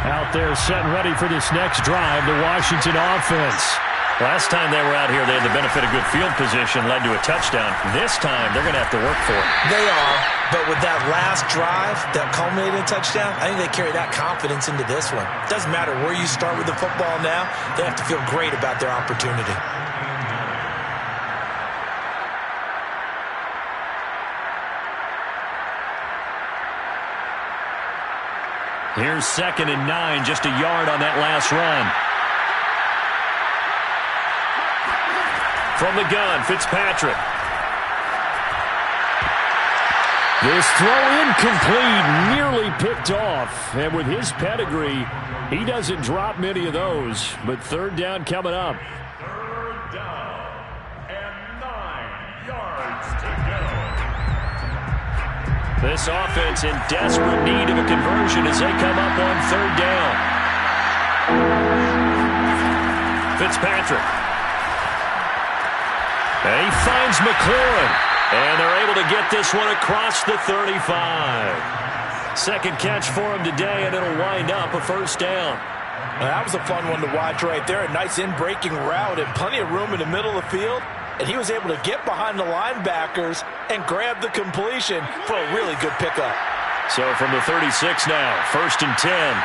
S4: line.
S2: Out there set and ready for this next drive, the Washington offense. Last time they were out here, they had the benefit of good field position, led to a touchdown. This time, they're going to have to work for it.
S3: They are, but with that last drive, that culminated in touchdown, I think they carry that confidence into this one. It doesn't matter where you start with the football now. They have to feel great about their opportunity.
S2: Here's 2nd and 9, just a yard on that last run. From the gun, Fitzpatrick. This throw incomplete, nearly picked off. And with his pedigree, he doesn't drop many of those. But 3rd down coming up.
S4: 3rd down and 9 yards to go.
S2: This offense in desperate need of a conversion as they come up on 3rd down. Fitzpatrick. And he finds McLaurin. And they're able to get this one across the 35. 2nd catch for him today, and it'll wind up a 1st down.
S3: Well, that was a fun one to watch right there. A nice in-breaking route and plenty of room in the middle of the field. And he was able to get behind the linebackers and grab the completion for a really good pickup.
S2: So from the 36 now, 1st and 10.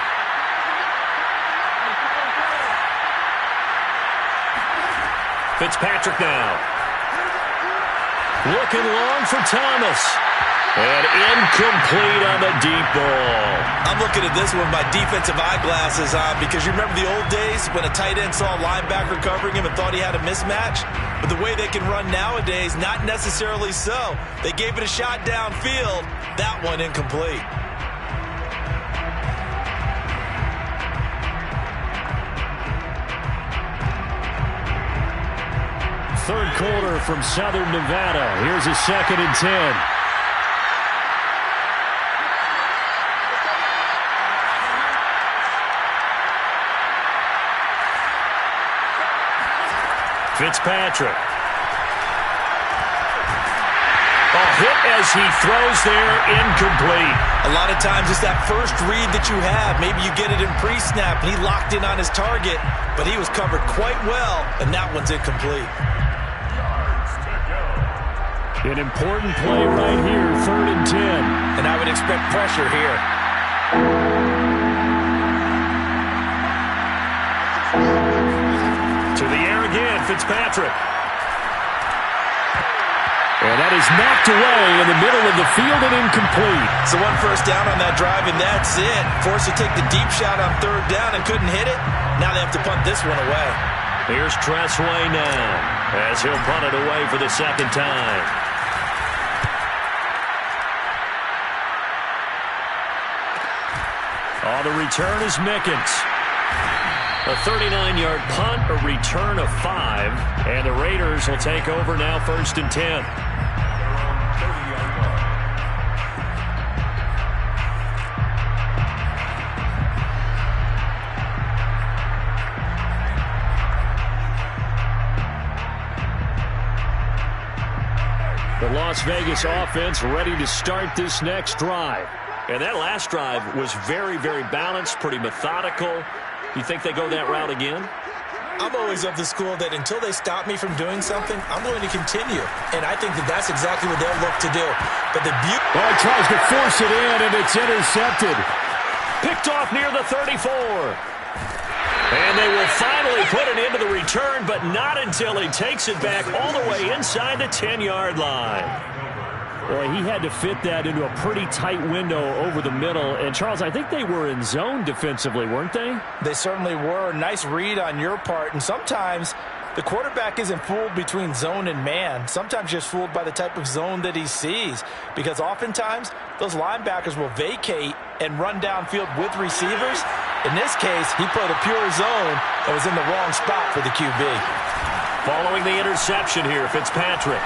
S2: Fitzpatrick now. Looking long for Thomas. And incomplete on the deep ball.
S3: I'm looking at this one with my defensive eyeglasses on because you remember the old days when a tight end saw a linebacker covering him and thought he had a mismatch? But the way they can run nowadays, not necessarily so. They gave it a shot downfield. That one incomplete.
S2: Third quarter from Southern Nevada. Here's a 2nd and 10. Fitzpatrick. A hit as he throws there, incomplete.
S3: A lot of times it's that first read that you have. Maybe you get it in pre-snap, and he locked in on his target, but he was covered quite well, and that one's incomplete.
S2: An important play right here, 3rd and 10.
S3: And I would expect pressure here.
S2: To the air again, Fitzpatrick. And that is knocked away in the middle of the field and incomplete.
S3: So 1 first down on that drive, and that's it. Forced to take the deep shot on 3rd down and couldn't hit it. Now they have to punt this one away.
S2: Here's Tressway now as he'll punt it away for the 2nd time. On the return is Mickens. A 39-yard punt, a return of 5, and the Raiders will take over now 1st and 10. The Las Vegas offense ready to start this next drive. And that last drive was very, very balanced, pretty methodical. You think they go that route again?
S3: I'm always of the school that until they stop me from doing something, I'm going to continue. And I think that that's exactly what they'll look to do. But the beauty...
S2: Well, he tries to force it in, and it's intercepted. Picked off near the 34. And they will finally put it into the return, but not until he takes it back all the way inside the 10-yard line. Boy, he had to fit that into a pretty tight window over the middle. And, Charles, I think they were in zone defensively, weren't they?
S3: They certainly were. Nice read on your part. And sometimes the quarterback isn't fooled between zone and man. Sometimes just fooled by the type of zone that he sees. Because oftentimes, those linebackers will vacate and run downfield with receivers. In this case, he played a pure zone and was in the wrong spot for the QB.
S2: Following the interception here, Fitzpatrick.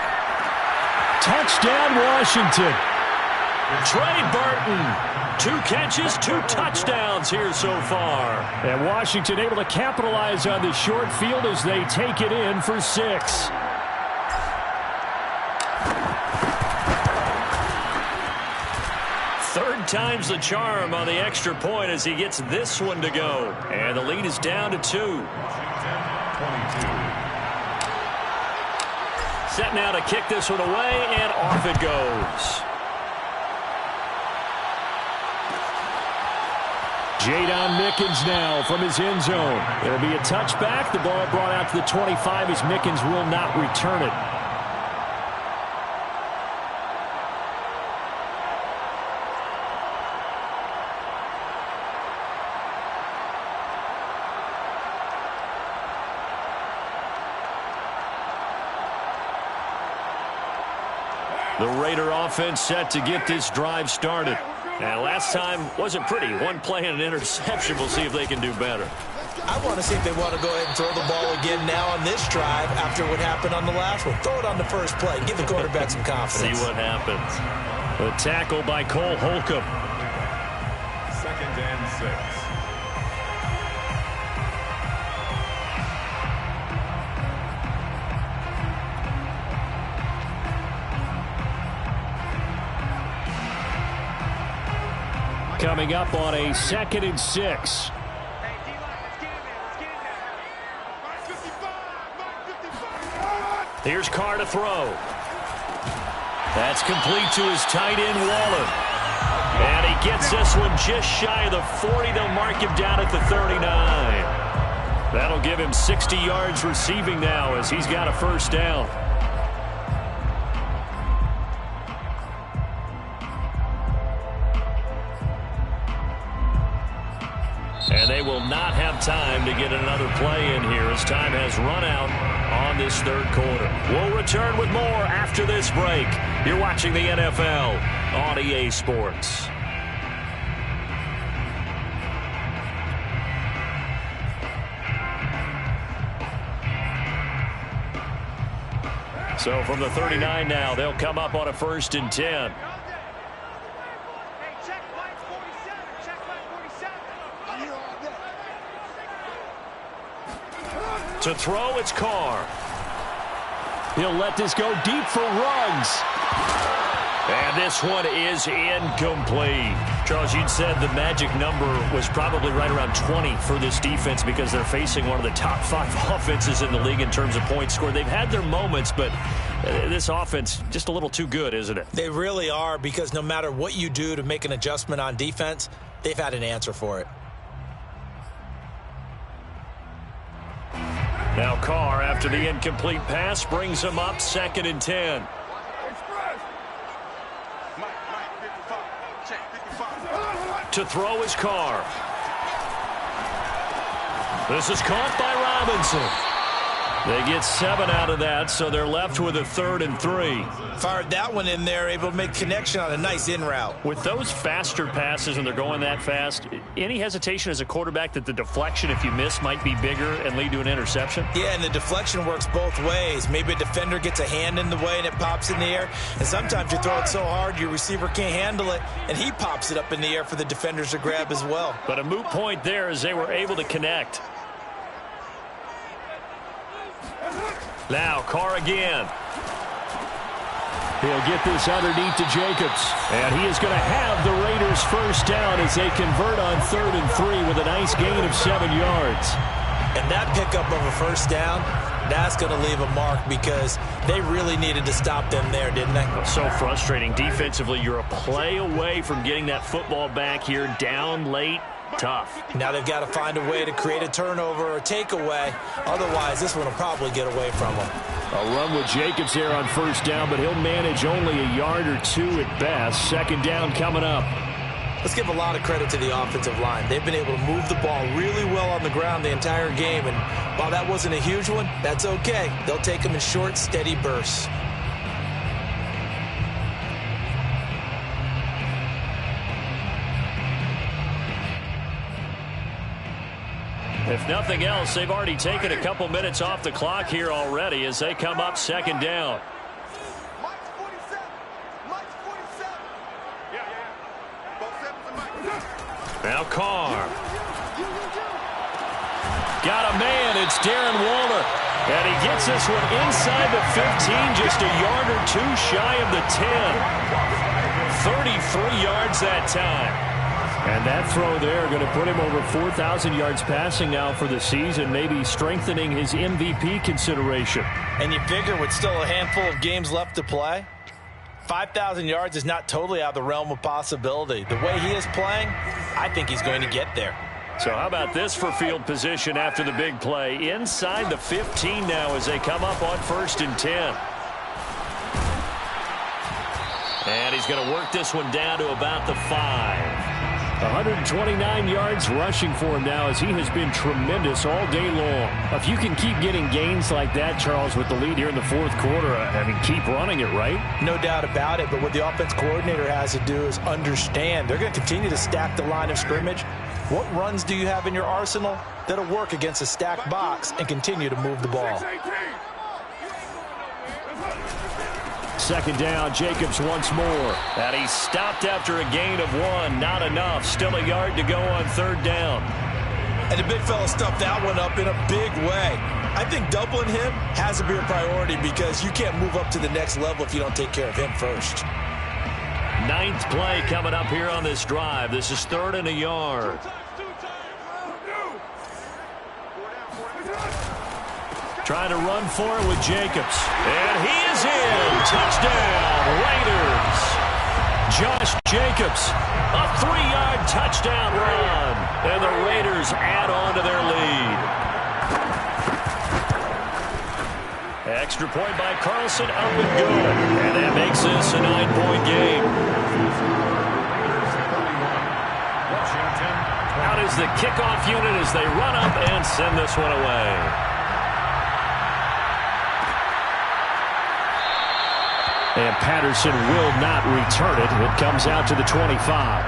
S2: Touchdown, Washington. Trey Burton. 2 catches, 2 touchdowns here so far. And Washington able to capitalize on the short field as they take it in for 6. Third time's the charm on the extra point as he gets this one to go. And the lead is down to 2. Set now to kick this one away, and off it goes. Jadon Mickens now from his end zone. It'll be a touchback. The ball brought out to the 25 as Mickens will not return it. The Raider offense set to get this drive started. And last time wasn't pretty. 1 play and an interception. We'll see if they can do better.
S3: I want to see if they want to go ahead and throw the ball again now on this drive after what happened on the last one. Throw it on the first play. Give the quarterback some confidence.
S2: See what happens. The tackle by Cole Holcomb.
S4: 2nd and 6.
S2: Coming up on a 2nd and 6. Here's Carr to throw. That's complete to his tight end, Waller. And he gets this one just shy of the 40. They'll mark him down at the 39. That'll give him 60 yards receiving now as he's got a first down. And they will not have time to get another play in here as time has run out on this 3rd quarter. We'll return with more after this break. You're watching the NFL on EA Sports. So from the 39 now, they'll come up on a 1st and 10. To throw, it's Carr. He'll let this go deep for Ruggs. And this one is incomplete. Charles, you'd said the magic number was probably right around 20 for this defense because they're facing one of the top 5 offenses in the league in terms of points scored. They've had their moments, but this offense just a little too good, isn't it?
S3: They really are, because no matter what you do to make an adjustment on defense, they've had an answer for it.
S2: Now Carr, after the incomplete pass, brings him up 2nd and 10. To throw is Carr. This is caught by Robinson. They get 7 out of that, so they're left with a 3rd and 3.
S3: Fired that one in there, able to make connection on a nice in route.
S2: With those faster passes and they're going that fast, any hesitation as a quarterback that the deflection, if you miss, might be bigger and lead to an interception?
S3: Yeah, and the deflection works both ways. Maybe a defender gets a hand in the way and it pops in the air. And sometimes you throw it so hard your receiver can't handle it, and he pops it up in the air for the defenders to grab as well.
S2: But a moot point there as they were able to connect. Now Carr again. He'll get this underneath to Jacobs. And he is going to have the Raiders first down as they convert on 3rd and 3 with a nice gain of 7 yards.
S3: And that pickup of a first down, that's going to leave a mark because they really needed to stop them there, didn't they?
S2: So frustrating. Defensively, you're a play away from getting that football back here down late.
S5: Tough.
S3: Now they've got to find a way to create a turnover or takeaway. Otherwise, this one will probably get away from them.
S5: A run with Jacobs there on first down, but he'll manage only a yard or two at best. Second down coming up.
S3: Let's give a lot of credit to the offensive line. They've been able to move the ball really well on the ground the entire game, and while that wasn't a huge one, that's okay. They'll take them in short, steady bursts.
S5: If nothing else, they've already taken a couple minutes off the clock here already as they come up second down. Now Carr. Got a man. It's Darren Waller. And he gets this one inside the 15, just a yard or two shy of the 10. 33 yards that time. And that throw there going to put him over 4,000 yards passing now for the season, maybe strengthening his MVP consideration.
S3: And you figure with still a handful of games left to play, 5,000 yards is not totally out of the realm of possibility. The way he is playing, I think he's going to get there.
S5: So how about this for field position after the big play? Inside the 15 now as they come up on 1st and 10. And he's going to work this one down to about the 5. 129 yards rushing for him now as he has been tremendous all day long. If you can keep getting gains like that, Charles, with the lead here in the fourth quarter, I mean, keep running it, right?
S3: No doubt about it, but what the offense coordinator has to do is understand they're going to continue to stack the line of scrimmage. What runs do you have in your arsenal that'll work against a stacked box and continue to move the ball?
S5: Second down, Jacobs once more. And he stopped after a gain of 1. Not enough. Still a yard to go on 3rd down.
S3: And the big fella stuffed that one up in a big way. I think doubling him has to be a priority because you can't move up to the next level if you don't take care of him first.
S5: 9th play coming up here on this drive. This is 3rd and a yard. Trying to run for it with Jacobs. And he is in. Touchdown, Raiders. Josh Jacobs, a 3-yard touchdown run. And the Raiders add on to their lead. Extra point by Carlson, up and good. And that makes this a 9-point game. Out is the kickoff unit as they run up and send this one away. And Patterson will not return it. It comes out to the 25.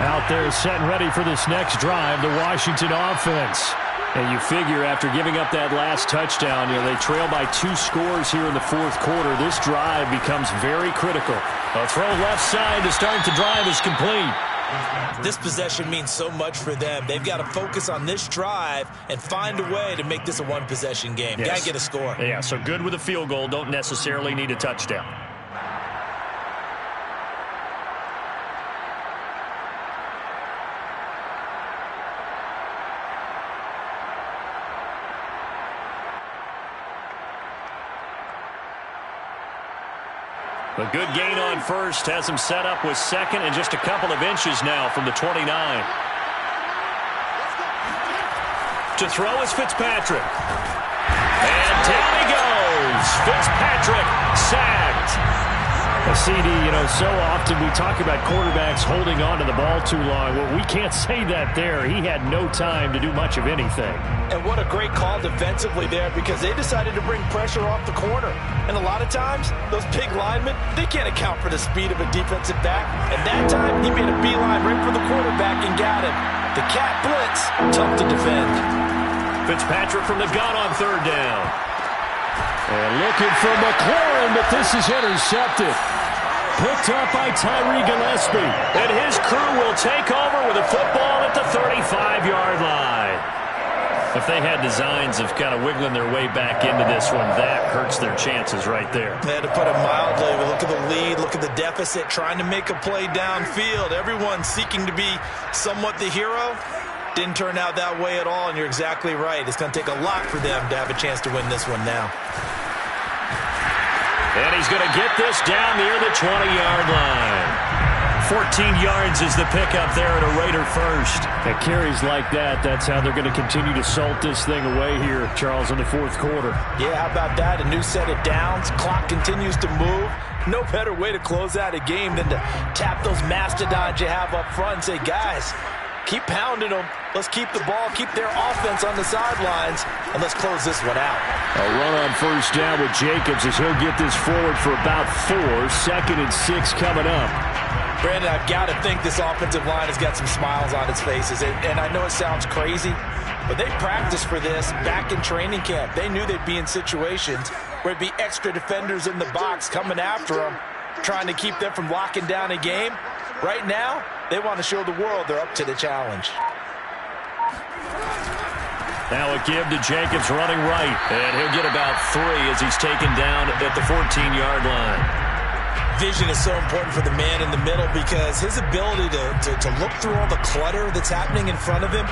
S5: Out there setting ready for this next drive, the Washington offense. And you figure after giving up that last touchdown, you know, they trail by 2 scores here in the fourth quarter. This drive becomes very critical. A throw left side to start the drive is complete.
S3: This possession means so much for them. They've got to focus on this drive and find a way to make this a one-possession game.
S5: Yes.
S3: Got to get a score.
S5: Yeah, so good with a field goal. Don't necessarily need a touchdown. A good gain on first has him set up with second and just a couple of inches now from the 29. To throw is Fitzpatrick. And down he goes. Fitzpatrick sacked. A CD, you know, so often we talk about quarterbacks holding on to the ball too long. Well, we can't say that there. He had no time to do much of anything.
S3: And what a great call defensively there because they decided to bring pressure off the corner. And a lot of times, those big linemen, they can't account for the speed of a defensive back. And that time, he made a beeline right for the quarterback and got him. The cat blitz, tough to defend.
S5: Fitzpatrick from the gun on 3rd down. And looking for McLaurin, but this is intercepted. Picked up by Tyree Gillespie. And his crew will take over with a football at the 35-yard line.
S2: If they had designs of kind of wiggling their way back into this one, that hurts their chances right there.
S3: They had to put it mildly. Look at the lead. Look at the deficit. Trying to make a play downfield. Everyone seeking to be somewhat the hero. Didn't turn out that way at all, and you're exactly right. It's going to take a lot for them to have a chance to win this one now.
S2: And he's going to get this down near the 20-yard line. 14 yards is the pickup there at a Raider first.
S5: At carries like that, that's how they're going to continue to salt this thing away here, Charles, in the fourth quarter.
S3: Yeah, how about that? A new set of downs. Clock continues to move. No better way to close out a game than to tap those mastodons you have up front and say, guys, keep pounding them. Let's keep the ball, keep their offense on the sidelines, and let's close this one out.
S5: A run on first down with Jacobs as he'll get this forward for about 4. 2nd and 6 coming up.
S3: Brandon, I've got to think this offensive line has got some smiles on its faces. And I know it sounds crazy, but they practiced for this back in training camp. They knew they'd be in situations where it'd be extra defenders in the box coming after them, trying to keep them from locking down a game. Right now, they want to show the world they're up to the challenge.
S2: Now a give to Jacobs running right. And he'll get about 3 as he's taken down at the 14-yard line.
S3: Vision is so important for the man in the middle because his ability to look through all the clutter that's happening in front of him,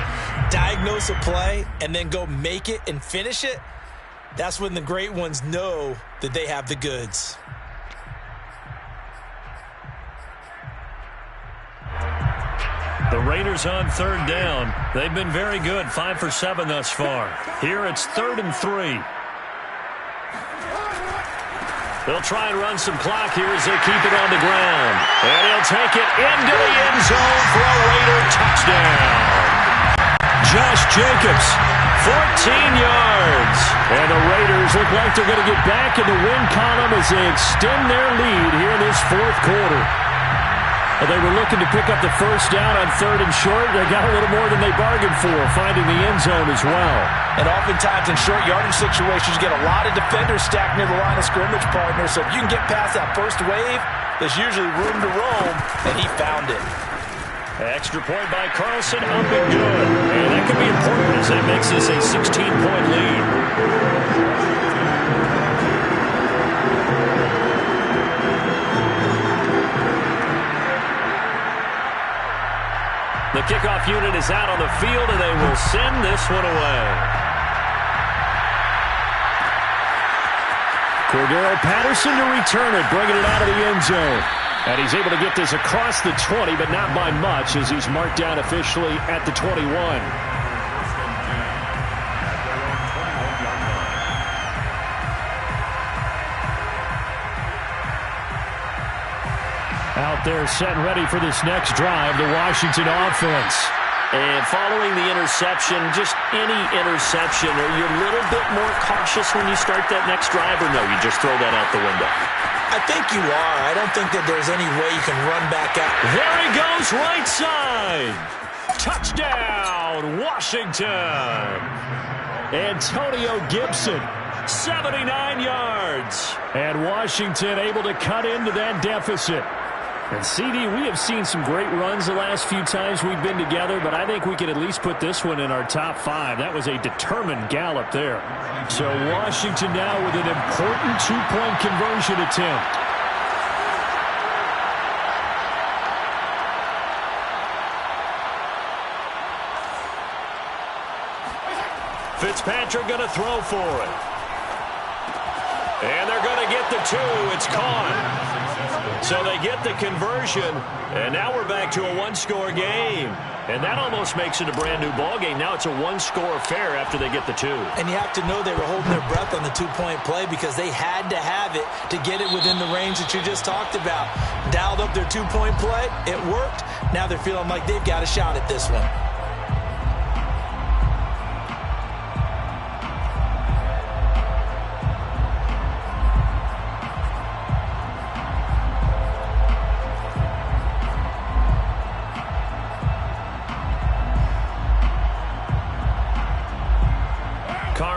S3: diagnose a play, and then go make it and finish it, that's when the great ones know that they have the goods.
S2: The Raiders on 3rd down. They've been very good, 5 for 7 thus far. Here it's 3rd and 3. They'll try and run some clock here as they keep it on the ground. And he'll take it into the end zone for a Raider touchdown. Josh Jacobs, 14 yards.
S5: And the Raiders look like they're going to get back in the win column as they extend their lead here in this fourth quarter. They were looking to pick up the first down on 3rd and short. They got a little more than they bargained for, finding the end zone as well.
S3: And oftentimes in short yardage situations, you get a lot of defenders stacked near the line of scrimmage, partner. So if you can get past that first wave, there's usually room to roam, and he found it.
S2: Extra point by Carlson, up and good. And that could be important as that makes this a 16-point lead. The kickoff unit is out on the field, and they will send this one away.
S5: Cordero Patterson to return it, bringing it out of the end zone. And he's able to get this across the 20, but not by much as he's marked down officially at the 21. Out there set and ready for this next drive, the Washington offense.
S2: And following the interception, just any interception, are you a little bit more cautious when you start that next drive, or no, you just throw that out the window?
S3: I think you are. I don't think that there's any way you can run back out.
S2: There he goes, right side. Touchdown, Washington.
S5: Antonio Gibson,
S2: 79 yards.
S5: And Washington able to cut into that deficit. And CD, we have seen some great runs the last few times we've been together, but I think we can at least put this one in our top 5. That was a determined gallop there. So Washington now with an important 2-point conversion attempt.
S2: Fitzpatrick going to throw for it. And they're going to get the 2. It's caught. So they get the conversion, and now we're back to a 1-score game. And that almost makes it a brand-new ball game. Now it's a 1-score affair after they get the 2.
S3: And you have to know they were holding their breath on the 2-point play because they had to have it to get it within the range that you just talked about. Dialed up their 2-point play. It worked. Now they're feeling like they've got a shot at this one.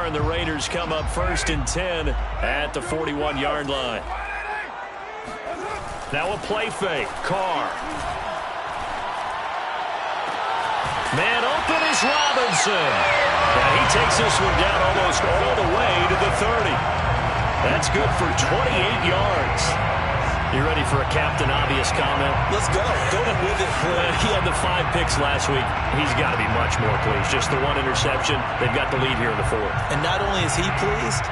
S2: And the Raiders come up 1st and 10 at the 41-yard line. Now a play fake. Carr. Man open is Here's Robinson. And he takes this one down almost all the way to the 30. That's good for 28 yards. You ready for a Captain Obvious comment?
S3: Let's go. Go with it.
S2: He had the 5 picks last week. He's got to be much more pleased. Just the 1 interception. They've got the lead here in the 4th.
S3: And not only is he pleased,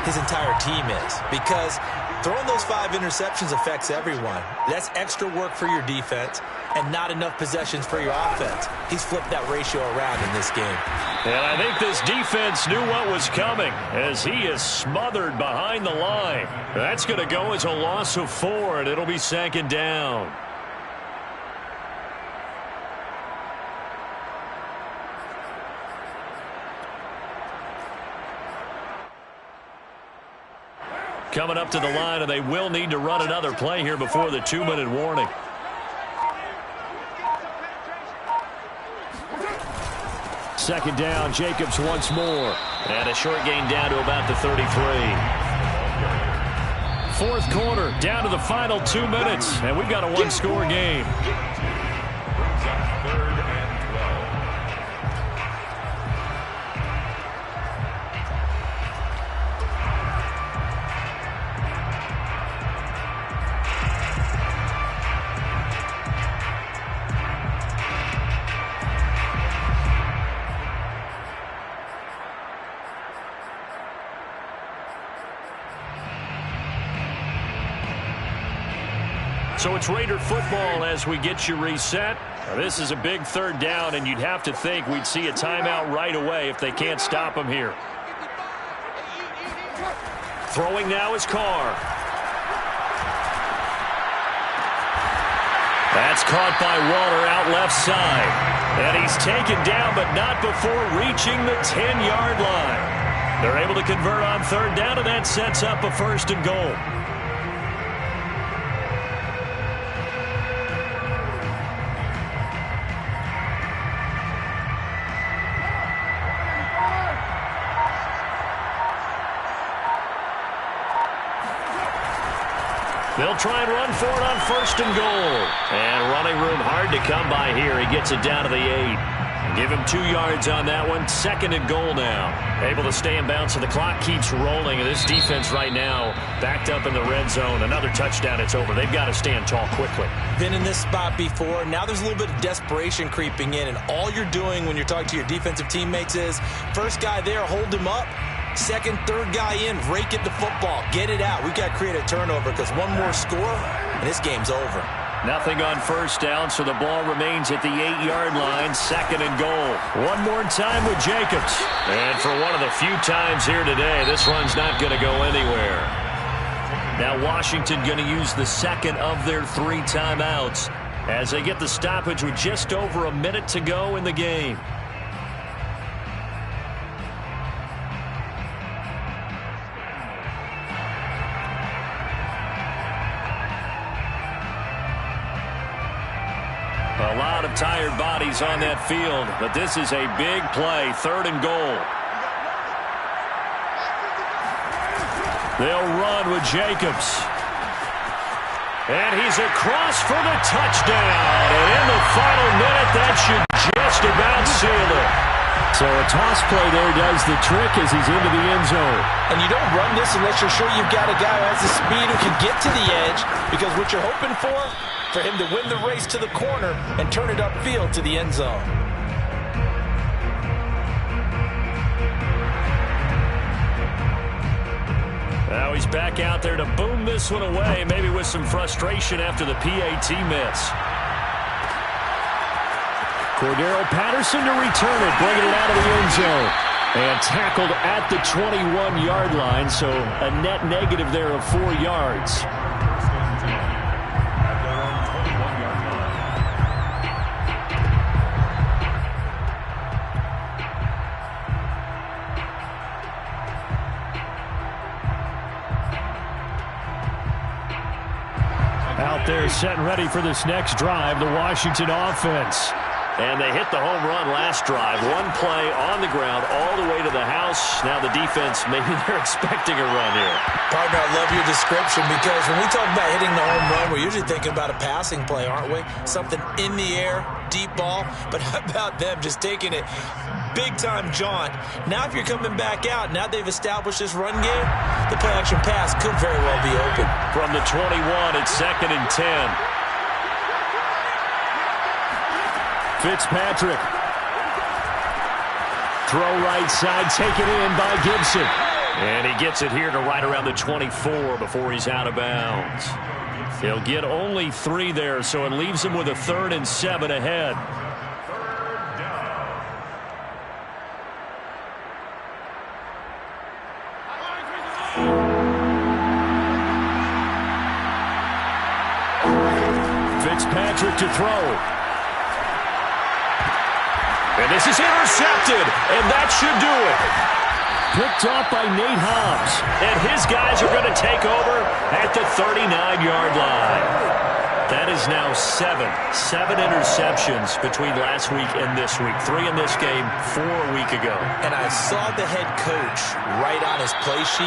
S3: his entire team is. Because throwing those 5 interceptions affects everyone. That's extra work for your defense and not enough possessions for your offense. He's flipped that ratio around in this game.
S2: And I think this defense knew what was coming as he is smothered behind the line. That's going to go as a loss of 4, and it'll be 2nd down. Coming up to the line, and they will need to run another play here before the 2-minute warning. Second down, Jacobs once more. And a short gain down to about the 33. 4th quarter, down to the final 2 minutes, and we've got a 1-score game.
S4: Brings up 3rd and 12.
S2: So it's Raider football as we get you reset. Now, this is a big 3rd down, and you'd have to think we'd see a timeout right away if they can't stop him here. Throwing now is Carr. That's caught by Waller out left side. And he's taken down, but not before reaching the 10-yard line. They're able to convert on 3rd down, and that sets up a 1st and goal. They'll try and run for it on 1st and goal. And running room hard to come by here. He gets it down to the 8. Give him 2 yards on that one. 2nd and goal now. Able to stay in bounds, so the clock keeps rolling. And this defense right now backed up in the red zone. Another touchdown, it's over. They've got to stand tall quickly.
S3: Been in this spot before. Now there's a little bit of desperation creeping in. And all you're doing when you're talking to your defensive teammates is, first guy there, hold him up. 2nd, 3rd guy in, rake at the football. Get it out. We've got to create a turnover because one more score, and this game's over.
S2: Nothing on 1st down, so the ball remains at the 8-yard line. 2nd and goal. One more time with Jacobs. And for one of the few times here today, this run's not going to go anywhere. Now Washington going to use the 2nd of their 3 timeouts as they get the stoppage with just over a minute to go in the game. A lot of tired bodies on that field, but this is a big play, 3rd and goal. They'll run with Jacobs. And he's across for the touchdown. And in the final minute, that should just about seal it. So a toss play there does the trick as he's into the end zone.
S3: And you don't run this unless you're sure you've got a guy who has the speed who can get to the edge, because what you're hoping for him to win the race to the corner and turn it upfield to the end zone.
S2: Now he's back out there to boom this one away, maybe with some frustration after the PAT miss. Cordero Patterson to return it, bringing it out of the end zone. And tackled at the 21-yard line, so a net negative there of 4 yards. Out there set and ready for this next drive, the Washington offense. And they hit the home run last drive. One play on the ground all the way to the house. Now the defense, maybe they're expecting a run here.
S3: Partner, I love your description because when we talk about hitting the home run, we're usually thinking about a passing play, aren't we? Something in the air, deep ball. But how about them just taking it big-time jaunt? Now if you're coming back out, now they've established this run game, the play-action pass could very well be open.
S2: From the 21, it's 2nd and 10. Fitzpatrick. Throw right side, taken in by Gibson. And he gets it here to right around the 24 before he's out of bounds. He'll get only 3 there, so it leaves him with a 3rd and 7 ahead. Fitzpatrick to throw. And this is intercepted, and that should do it. Picked off by Nate Hobbs. And his guys are going to take over at the 39-yard line. That is now 7 interceptions between last week and this week. 3 in this game, 4 a week ago.
S3: And I saw the head coach write on his play sheet